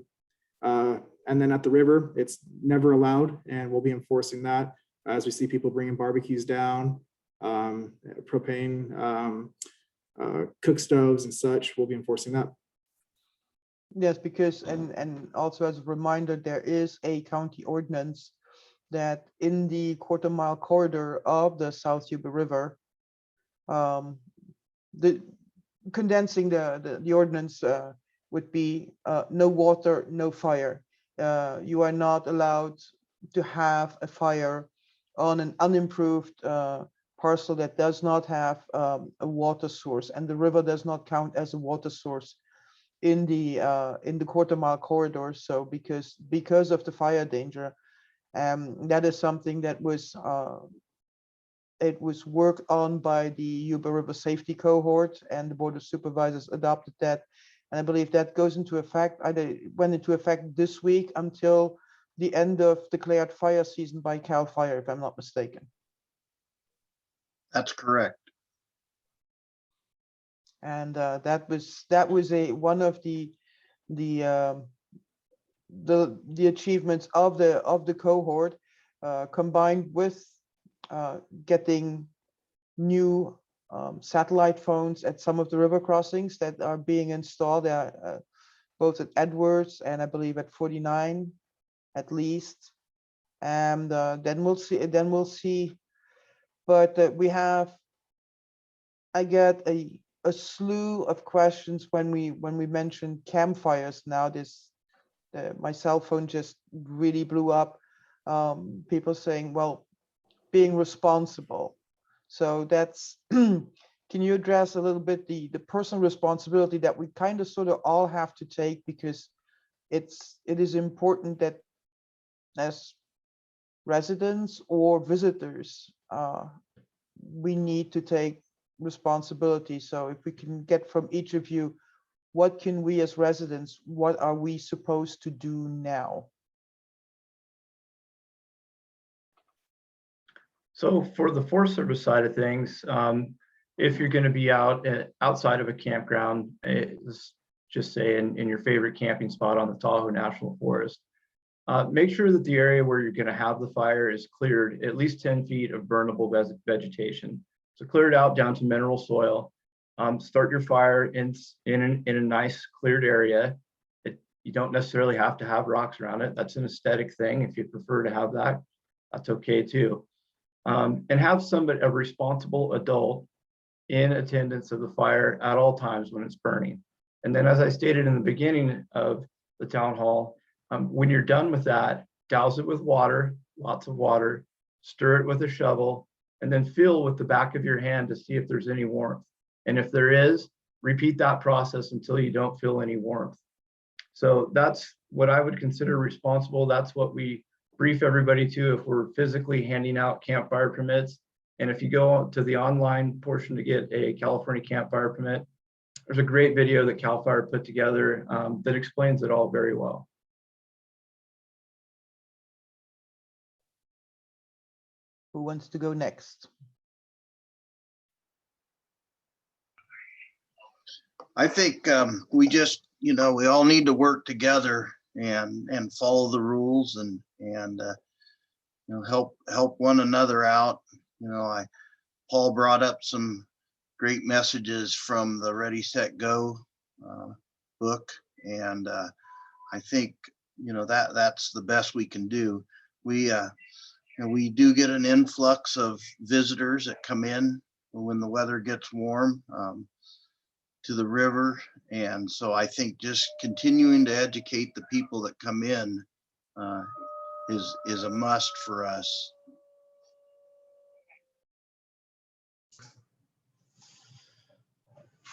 And then at the river, it's never allowed, and we'll be enforcing that as we see people bringing barbecues down, propane, cook stoves and such. We'll be enforcing that. Yes, because, and also as a reminder, there is a county ordinance that in the quarter-mile corridor of the South Yuba River, condensing the ordinance would be no water, no fire. You are not allowed to have a fire on an unimproved parcel that does not have a water source, and the river does not count as a water source in the quarter-mile corridor. So because of the fire danger, that is something that was it was worked on by the Yuba River Safety Cohort, and the Board of Supervisors adopted that. And I believe that goes into effect, went into effect this week until the end of declared fire season by CAL FIRE, if I'm not mistaken. That's correct. and that was one of the achievements of the cohort, combined with getting new satellite phones at some of the river crossings that are being installed, both at Edwards and I believe at 49 at least. And then we'll see. But I get a slew of questions when we mention campfires. Now my cell phone just really blew up. People saying, well, being responsible. So that's, can you address a little bit the personal responsibility that we kind of sort of all have to take, because it is important that as residents or visitors, we need to take responsibility. So if we can get from each of you, what can we as residents, what are we supposed to do now? So for the Forest Service side of things, if you're going to be outside of a campground, let's just say in your favorite camping spot on the Tahoe National Forest, make sure that the area where you're going to have the fire is cleared at least 10 feet of burnable vegetation. So clear it out down to mineral soil. Start your fire in a nice cleared area. You don't necessarily have to have rocks around it. That's an aesthetic thing. If you prefer to have that, that's okay too. And have a responsible adult in attendance of the fire at all times when it's burning. And then, as I stated in the beginning of the town hall, when you're done with that, douse it with water, lots of water, stir it with a shovel, and then feel with the back of your hand to see if there's any warmth. And if there is, repeat that process until you don't feel any warmth. So that's what I would consider responsible. That's what we brief everybody to if we're physically handing out campfire permits. And if you go to the online portion to get a California campfire permit, there's a great video that CAL FIRE put together that explains it all very well. Who wants to go next? I think we just, we all need to work together and follow the rules and help one another out. Paul brought up some great messages from the Ready, Set, Go book, and I think that's the best we can do. We do get an influx of visitors that come in when the weather gets warm to the river, and so I think just continuing to educate the people that come in is a must for us.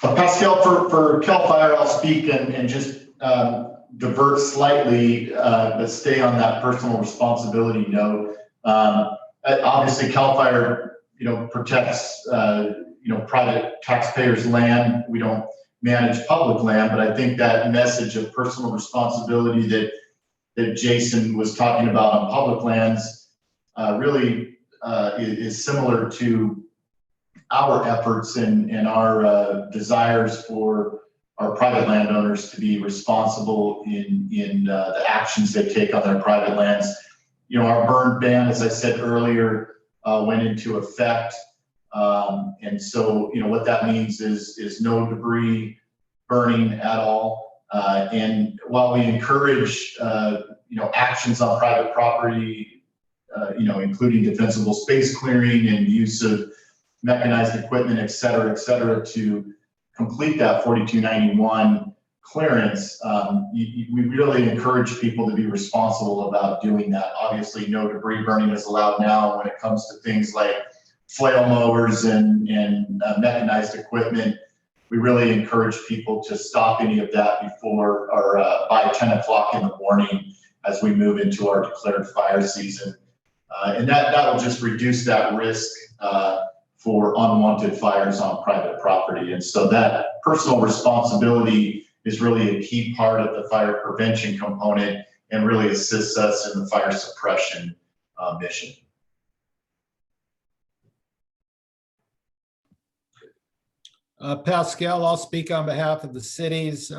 Pascal, for CAL FIRE, I'll speak and just divert slightly, but stay on that personal responsibility note. Obviously, CAL FIRE, protects, private taxpayers' land. We don't manage public land, but I think that message of personal responsibility that Jason was talking about on public lands really is similar to our efforts and our desires for our private landowners to be responsible in the actions they take on their private lands. Our burn ban, as I said earlier, went into effect. And so, what that means is no debris burning at all. And while we encourage, actions on private property, including defensible space clearing and use of mechanized equipment, et cetera, to complete that 4291 clearance, we really encourage people to be responsible about doing that. Obviously, no debris burning is allowed now when it comes to things like flail mowers and mechanized equipment. We really encourage people to stop any of that before or by 10 o'clock in the morning as we move into our declared fire season. And that will just reduce that risk for unwanted fires on private property. And so that personal responsibility is really a key part of the fire prevention component and really assists us in the fire suppression mission. Pascal, I'll speak on behalf of the cities.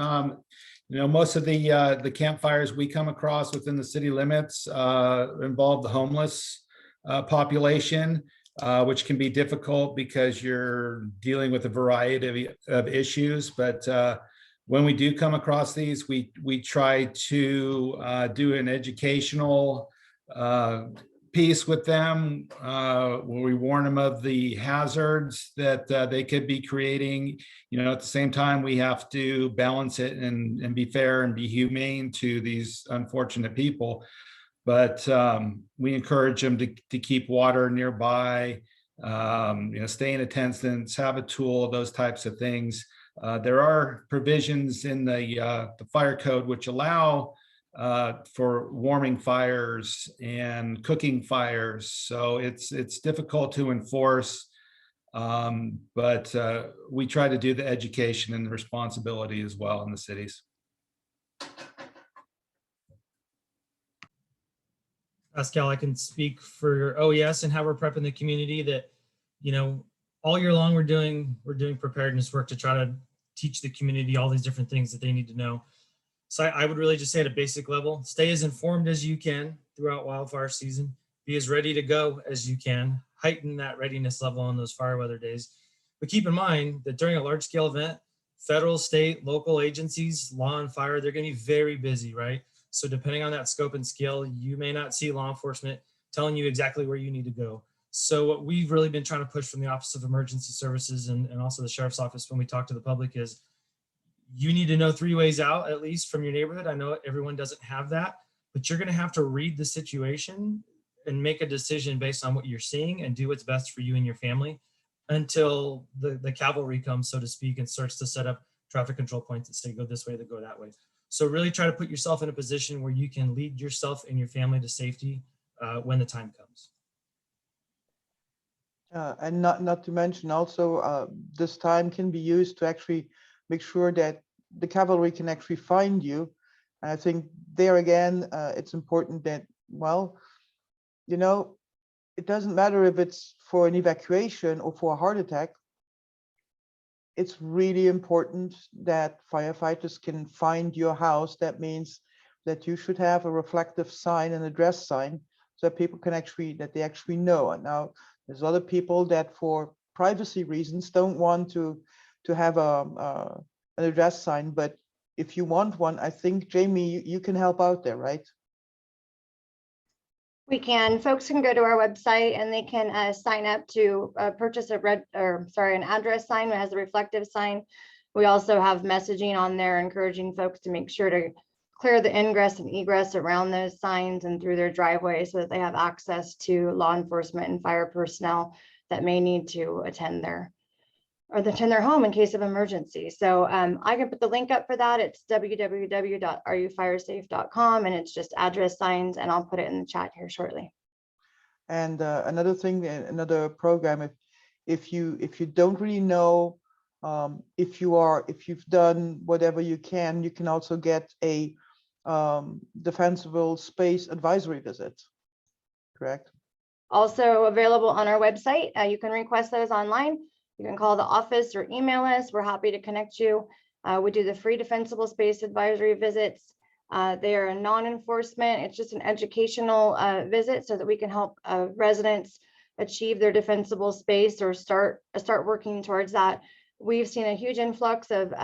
Most of the campfires we come across within the city limits involve the homeless population, which can be difficult because you're dealing with a variety of issues. But when we do come across these, we try to do an educational piece with them, where we warn them of the hazards that they could be creating. At the same time, we have to balance it and be fair and be humane to these unfortunate people. But we encourage them to keep water nearby, stay in attendance, have a tool, those types of things. There are provisions in the fire code which allow for warming fires and cooking fires. So it's difficult to enforce, but we try to do the education and the responsibility as well in the cities. Pascal, I can speak for OES and how we're prepping the community that, all year long we're doing preparedness work to try to teach the community all these different things that they need to know. So I would really just say at a basic level, stay as informed as you can throughout wildfire season, be as ready to go as you can, heighten that readiness level on those fire weather days. But keep in mind that during a large scale event, federal, state, local agencies, law and fire, they're going to be very busy, right? So depending on that scope and scale, you may not see law enforcement telling you exactly where you need to go. So what we've really been trying to push from the Office of Emergency Services and also the Sheriff's Office when we talk to the public is, you need to know 3 ways out, at least from your neighborhood. I know everyone doesn't have that, but you're going to have to read the situation and make a decision based on what you're seeing and do what's best for you and your family until the cavalry comes, so to speak, and starts to set up traffic control points that say, go this way, that go that way. So really try to put yourself in a position where you can lead yourself and your family to safety when the time comes. And not to mention also, this time can be used to actually make sure that the cavalry can actually find you. And I think there again, it's important that, well, it doesn't matter if it's for an evacuation or for a heart attack. It's really important that firefighters can find your house. That means that you should have a reflective sign, an address sign, so that people can that they actually know. And now there's other people that for privacy reasons don't want to have an address sign, but if you want one, I think, Jamie, you can help out there, right? We can. Folks can go to our website and they can sign up to purchase an address sign that has a reflective sign. We also have messaging on there encouraging folks to make sure to clear the ingress and egress around those signs and through their driveway so that they have access to law enforcement and fire personnel that may need to attend their home in case of emergency. So I can put the link up for that. It's www.areyoufiresafe.com, and it's just address signs, and I'll put it in the chat here shortly. And another thing, another program, if you don't really know if you've done whatever you can also get a defensible space advisory visit, correct? Also available on our website. You can request those online. You can call the office or email us. We're happy to connect you. We do the free defensible space advisory visits. They are a non-enforcement. It's just an educational visit so that we can help residents achieve their defensible space or start working towards that. We've seen a huge influx of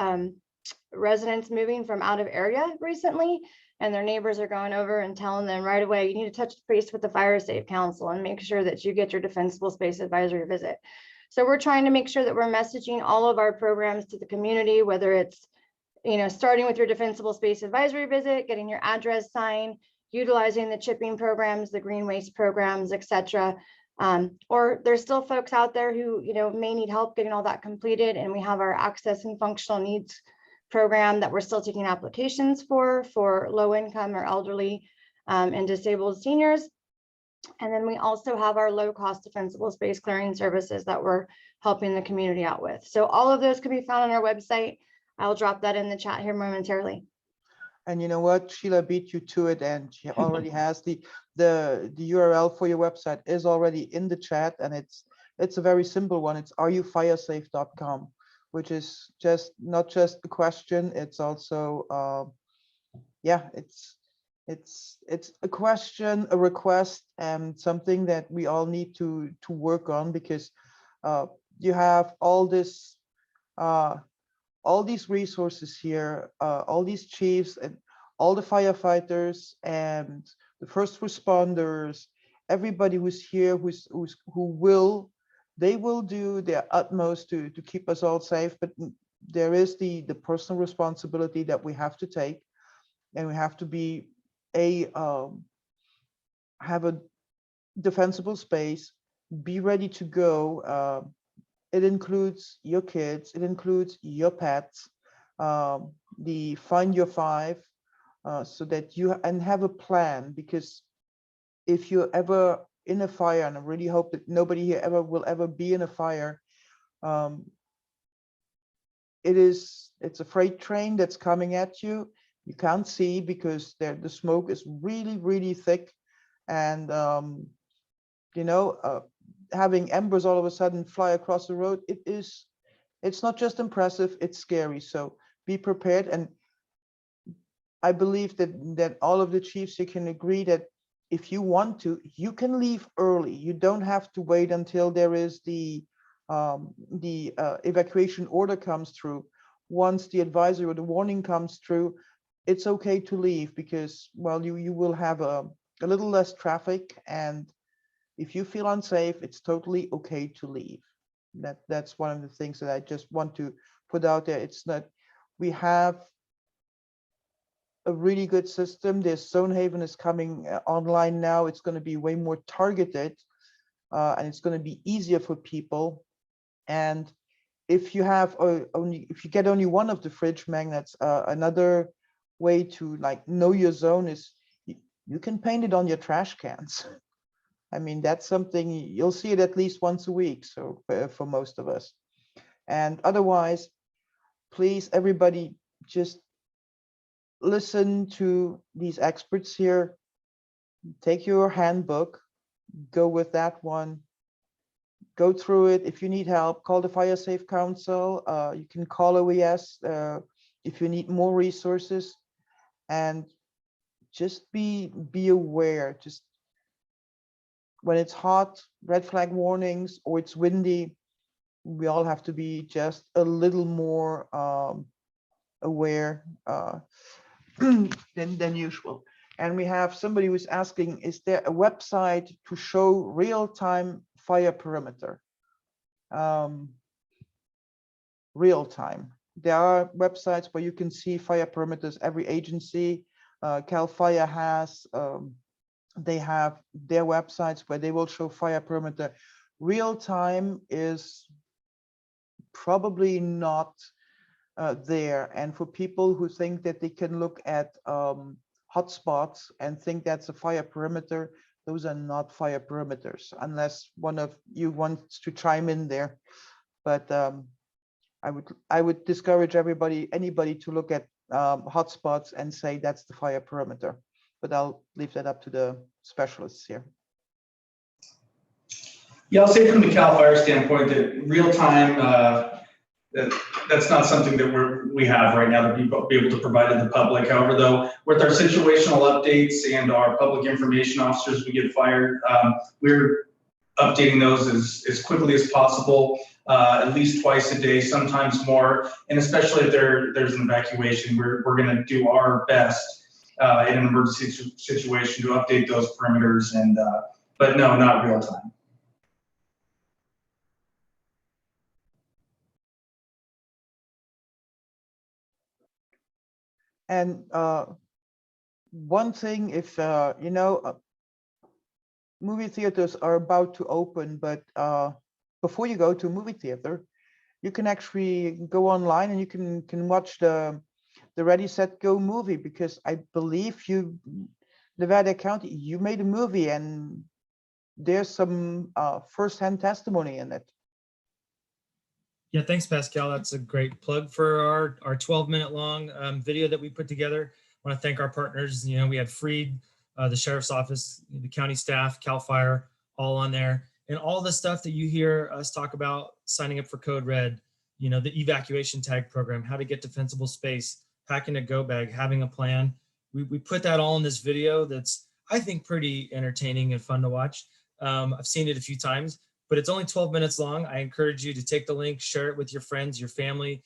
residents moving from out of area recently, and their neighbors are going over and telling them right away, you need to touch base with the Fire Safe Council and make sure that you get your defensible space advisory visit. So we're trying to make sure that we're messaging all of our programs to the community, whether it's, starting with your defensible space advisory visit, getting your address sign, utilizing the chipping programs, the green waste programs, etc. Or there's still folks out there who, may need help getting all that completed. And we have our access and functional needs program that we're still taking applications for low income or elderly and disabled seniors. And then we also have our low cost defensible space clearing services that we're helping the community out with. So all of those can be found on our website. I'll drop that in the chat here momentarily. And you know what, Sheila beat you to it, and she already has the URL for your website is already in the chat, and it's a very simple one. It's areyoufiresafe.com. which is just not just a question, it's also yeah, it's a question, a request, and something that we all need to work on, because you have all this all these resources here, all these chiefs and all the firefighters and the first responders, everybody who's here, they will do their utmost to keep us all safe. But there is the personal responsibility that we have to take, and we have to be have a defensible space, be ready to go. It includes your kids, it includes your pets, the find your five, so that you and have a plan, because if you're ever in a fire, and I really hope that nobody here will ever be in a fire, it's a freight train that's coming at you. You can't see because the smoke is really, really thick, and you know, having embers all of a sudden fly across the road, it's not just impressive, it's scary. So be prepared. And I believe that all of the chiefs, you can agree that if you want to, you can leave early. You don't have to wait until there is the evacuation order comes through. Once the advisory or the warning comes through, it's okay to leave, because, well, you will have a little less traffic, and if you feel unsafe, it's totally okay to leave. That's one of the things that I just want to put out there. It's not, we have a really good system. This Zonehaven is coming online now. It's going to be way more targeted, and it's going to be easier for people. And if you have if you get only one of the fridge magnets, another way to like know your zone is you can paint it on your trash cans. I mean, that's something you'll see it at least once a week. So for most of us, and otherwise, please, everybody, just listen to these experts here. Take your handbook, go with that one, go through it. If you need help, call the Fire Safe Council. You can call OES if you need more resources, and just be aware. Just when it's hot, red flag warnings, or it's windy, we all have to be just a little more aware than usual. And we have somebody who's asking, is there a website to show real-time fire perimeter? Real-time. There are websites where you can see fire perimeters. Every agency, Cal Fire has, they have their websites where they will show fire perimeter. Real-time is probably not there. And for people who think that they can look at hotspots and think that's a fire perimeter, those are not fire perimeters, unless one of you wants to chime in there. But I would discourage anybody to look at hotspots and say that's the fire perimeter. But I'll leave that up to the specialists here. Yeah, I'll say from the Cal Fire standpoint that real time, that's not something that we have right now to be able to provide to the public. However, though, with our situational updates and our public information officers, we get fired, we're updating those as quickly as possible, at least twice a day, sometimes more. And especially if there's an evacuation, we're going to do our best in an emergency situation to update those perimeters. And but no, not real time. And one thing, if you know, movie theaters are about to open, but before you go to a movie theater, you can actually go online and you can watch the Ready, Set, Go movie, because I believe Nevada County, you made a movie and there's some firsthand testimony in it. Yeah, thanks, Pascal. That's a great plug for our 12-minute long video that we put together. I want to thank our partners. You know, we had Freed, the Sheriff's Office, the county staff, Cal Fire, all on there. And all the stuff that you hear us talk about, signing up for Code Red, you know, the evacuation tag program, how to get defensible space, packing a go bag, having a plan. We put that all in this video that's, I think, pretty entertaining and fun to watch. I've seen it a few times, but it's only 12 minutes long. I encourage you to take the link, share it with your friends, your family.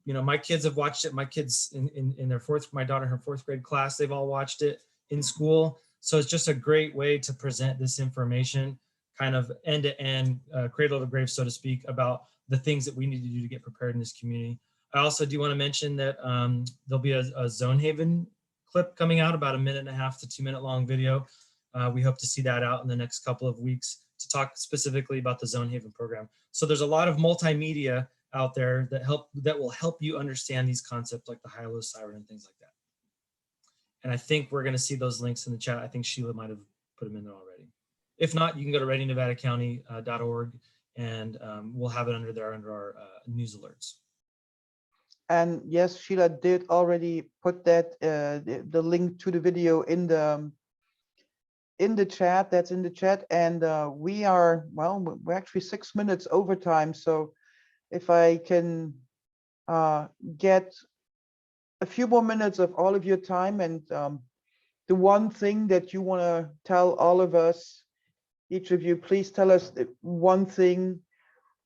You know, my kids have watched it. My kids in their my daughter, her fourth grade class, they've all watched it in school. So it's just a great way to present this information kind of end to end, cradle to grave, so to speak, about the things that we need to do to get prepared in this community. I also do want to mention that there'll be a Zonehaven clip coming out, about 1.5 to 2 minute long video. We hope to see that out in the next couple of weeks to talk specifically about the Zonehaven program. So there's a lot of multimedia out there that will help you understand these concepts like the high-low siren and things like that. And I think we're going to see those links in the chat. I think Sheila might have put them in there already. If not, you can go to readynevadacounty.org and we'll have it under there under our news alerts. And yes, Sheila did already put that the link to the video in the chat. That's in the chat. And we are, well, we're actually 6 minutes overtime. So if I can get a few more minutes of all of your time, and the one thing that you want to tell all of us, each of you, please tell us one thing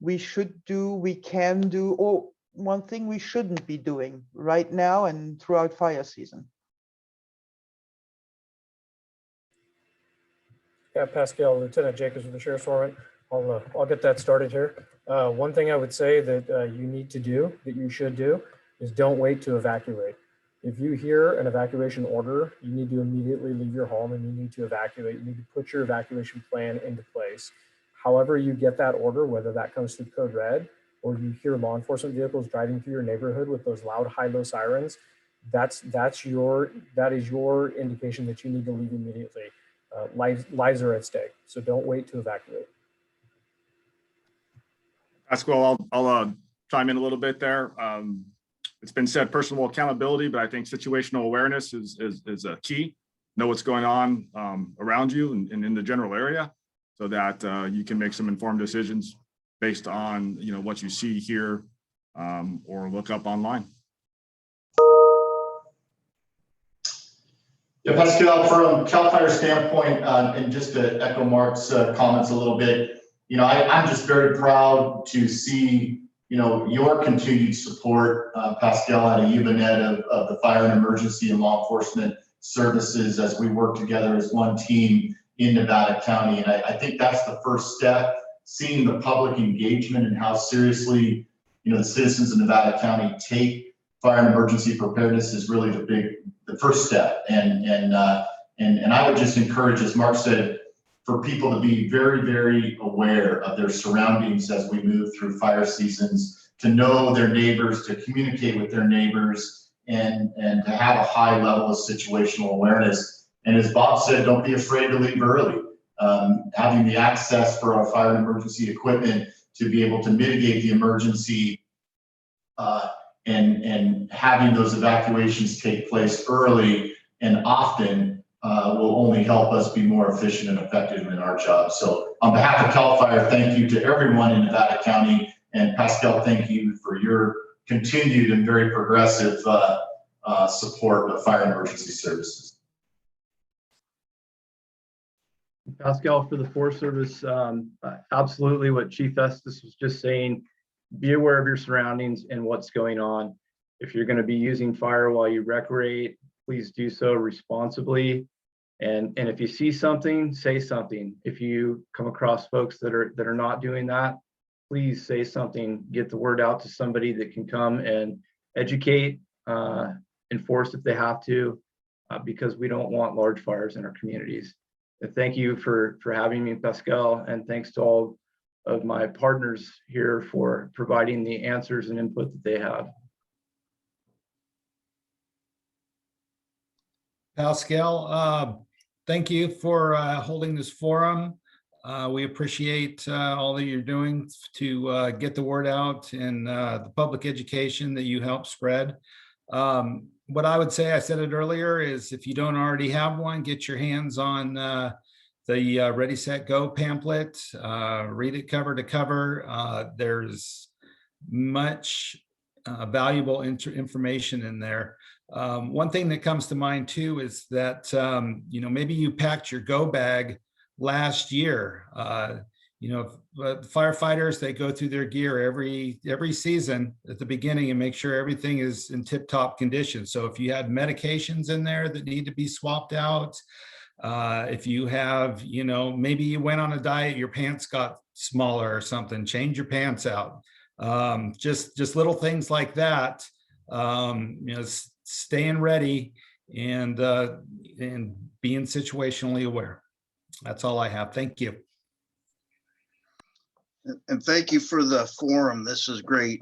we should do, we can do, or one thing we shouldn't be doing right now and throughout fire season. Yeah, Pascal, Lieutenant Jacobs with the Sheriff's Department. I'll get that started here. One thing I would say that you need to do, that you should do, is don't wait to evacuate. If you hear an evacuation order, you need to immediately leave your home and you need to evacuate. You need to put your evacuation plan into place. However you get that order, whether that comes through code red or you hear law enforcement vehicles driving through your neighborhood with those loud high-low sirens, that is your indication that you need to leave immediately. Lives are at stake, so don't wait to evacuate. Pascal, I'll chime in a little bit there. It's been said personal accountability, but I think situational awareness is a key. Know what's going on around you and in the general area, so that you can make some informed decisions based on what you see here or look up online. Yeah, Pascal, from CAL FIRE standpoint, and just to echo Mark's comments a little bit, I'm just very proud to see your continued support, Pascal, at UBNet of the fire and emergency and law enforcement services as we work together as one team in Nevada County. And I think that's the first step, seeing the public engagement and how seriously the citizens of Nevada County take fire and emergency preparedness is really the first step. And I would just encourage, as Mark said, for people to be very, very aware of their surroundings as we move through fire seasons, to know their neighbors, to communicate with their neighbors, and to have a high level of situational awareness. And as Bob said, don't be afraid to leave early. Having the access for our fire and emergency equipment to be able to mitigate the emergency and having those evacuations take place early and often will only help us be more efficient and effective in our job. So on behalf of CAL FIRE, thank you to everyone in Nevada County. And Pascal, thank you for your continued and very progressive support of fire and emergency services. Pascal, for the Forest Service, absolutely what Chief Estes was just saying, be aware of your surroundings and what's going on. If you're going to be using fire while you recreate, please do so responsibly. And if you see something, say something. If you come across folks that are not doing that, please say something. Get the word out to somebody that can come and educate, enforce if they have to, because we don't want large fires in our communities. And thank you for having me, Pascal, and thanks to all of my partners here for providing the answers and input that they have. Pascal, thank you for holding this forum. We appreciate all that you're doing to get the word out and the public education that you help spread. What I would say, I said it earlier, is if you don't already have one, get your hands on the Ready, Set, Go pamphlet. Read it cover to cover. There's much valuable information in there. One thing that comes to mind too is that, maybe you packed your go bag last year. Firefighters, they go through their gear every season at the beginning and make sure everything is in tip-top condition. So if you had medications in there that need to be swapped out, if you have, maybe you went on a diet, your pants got smaller or something, change your pants out. Just little things like that. Staying ready and being situationally aware. That's all I have. Thank you. And thank you for the forum. This is great.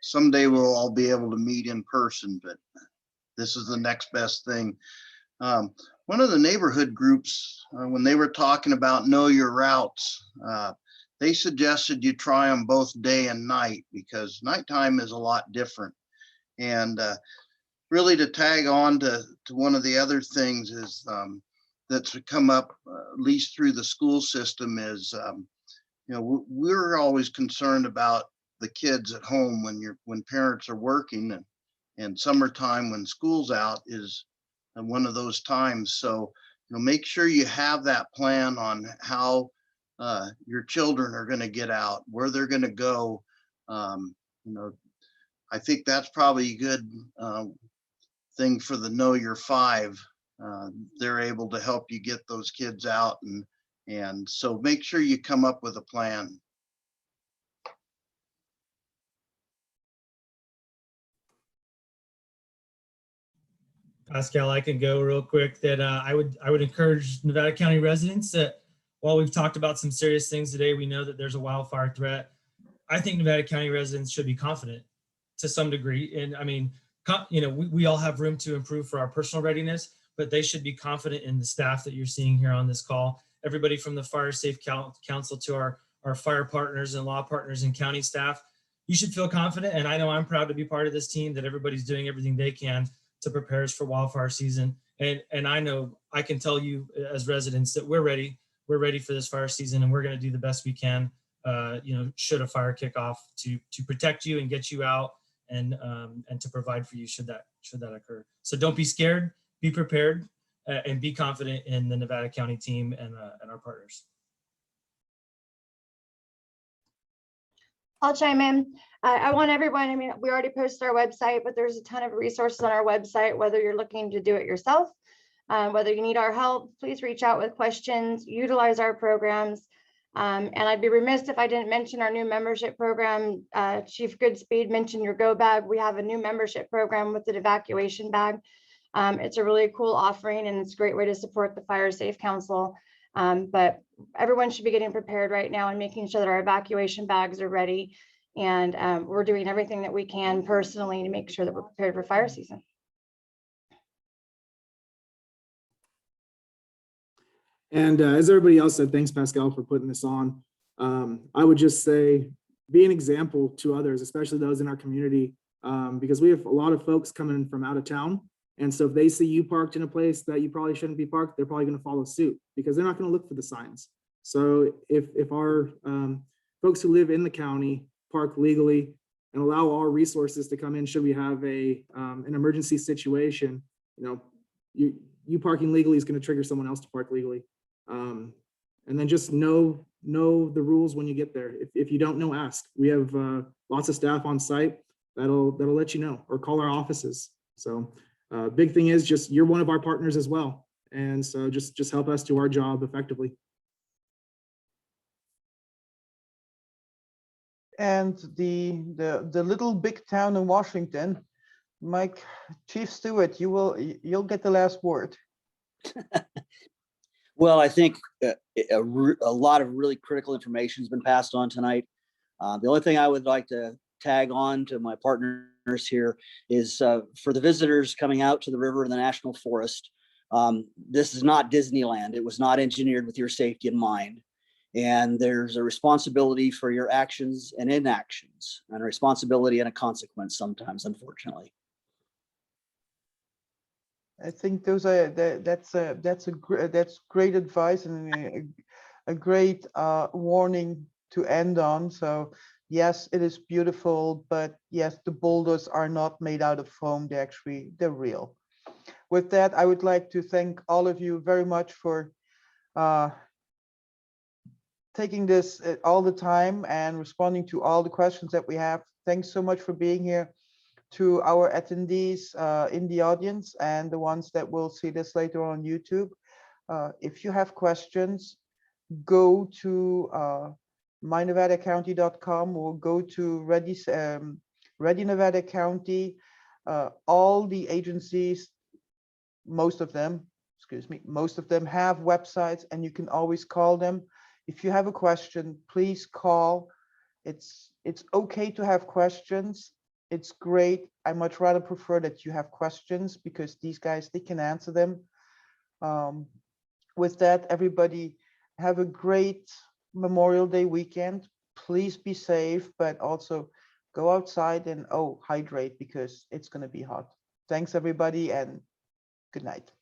Someday we'll all be able to meet in person, but this is the next best thing. One of the neighborhood groups, when they were talking about know your routes, they suggested you try them both day and night because nighttime is a lot different. And really to tag on to one of the other things is that's come up, at least through the school system, is we're always concerned about the kids at home when parents are working, and summertime when school's out is one of those times. So make sure you have that plan on how your children are going to get out, where they're going to go. I think that's probably a good thing for the Know Your Five. They're able to help you get those kids out, and so make sure you come up with a plan. Pascal, I can go real quick that I would encourage Nevada County residents that while we've talked about some serious things today, we know that there's a wildfire threat. I think Nevada County residents should be confident to some degree. And I mean, we all have room to improve for our personal readiness, but they should be confident in the staff that you're seeing here on this call. Everybody from the Fire Safe Council to our fire partners and law partners and county staff, you should feel confident. And I know I'm proud to be part of this team, that everybody's doing everything they can to prepare us for wildfire season. And I know I can tell you as residents that we're ready for this fire season, and we're going to do the best we can, should a fire kick off to protect you and get you out and to provide for you should that occur. So don't be scared, be prepared, and be confident in the Nevada County team and our partners. I'll chime in. I want everyone, we already posted our website, but there's a ton of resources on our website, whether you're looking to do it yourself, whether you need our help, please reach out with questions, utilize our programs. And I'd be remiss if I didn't mention our new membership program. Chief Goodspeed mentioned your Go Bag. We have a new membership program with the evacuation bag. It's a really cool offering, and it's a great way to support the Fire Safe Council. But everyone should be getting prepared right now and making sure that our evacuation bags are ready. And we're doing everything that we can personally to make sure that we're prepared for fire season. And as everybody else said, thanks, Pascal, for putting this on. I would just say, be an example to others, especially those in our community, because we have a lot of folks coming from out of town. And so if they see you parked in a place that you probably shouldn't be parked, they're probably going to follow suit because they're not going to look for the signs. So if our folks who live in the county park legally and allow our resources to come in, should we have an emergency situation, you parking legally is going to trigger someone else to park legally. And then just know the rules when you get there. If you don't know, ask. We have lots of staff on site that'll let you know, or call our offices. So big thing is just you're one of our partners as well, and so just help us do our job effectively. And the little big town in Washington, Mike, Chief Stewart, you'll get the last word. Well, I think a lot of really critical information has been passed on tonight. The only thing I would like to tag on to my partners here is for the visitors coming out to the river and the National Forest. This is not Disneyland. It was not engineered with your safety in mind. And there's a responsibility for your actions and inactions, and a responsibility and a consequence sometimes, unfortunately. I think that's great advice and a great warning to end on. So Yes, it is beautiful, but yes, the boulders are not made out of foam. They're real. With that, I would like to thank all of you very much for taking this all the time and responding to all the questions that we have. Thanks so much for being here. To our attendees in the audience and the ones that will see this later on YouTube. If you have questions, go to mynevadacounty.com or go to Ready Nevada County. All the agencies, most of them have websites, and you can always call them. If you have a question, please call. It's okay to have questions. It's great. I much rather prefer that you have questions because these guys, they can answer them. With that, everybody have a great Memorial Day weekend. Please be safe, but also go outside and hydrate because it's going to be hot. Thanks, everybody, and good night.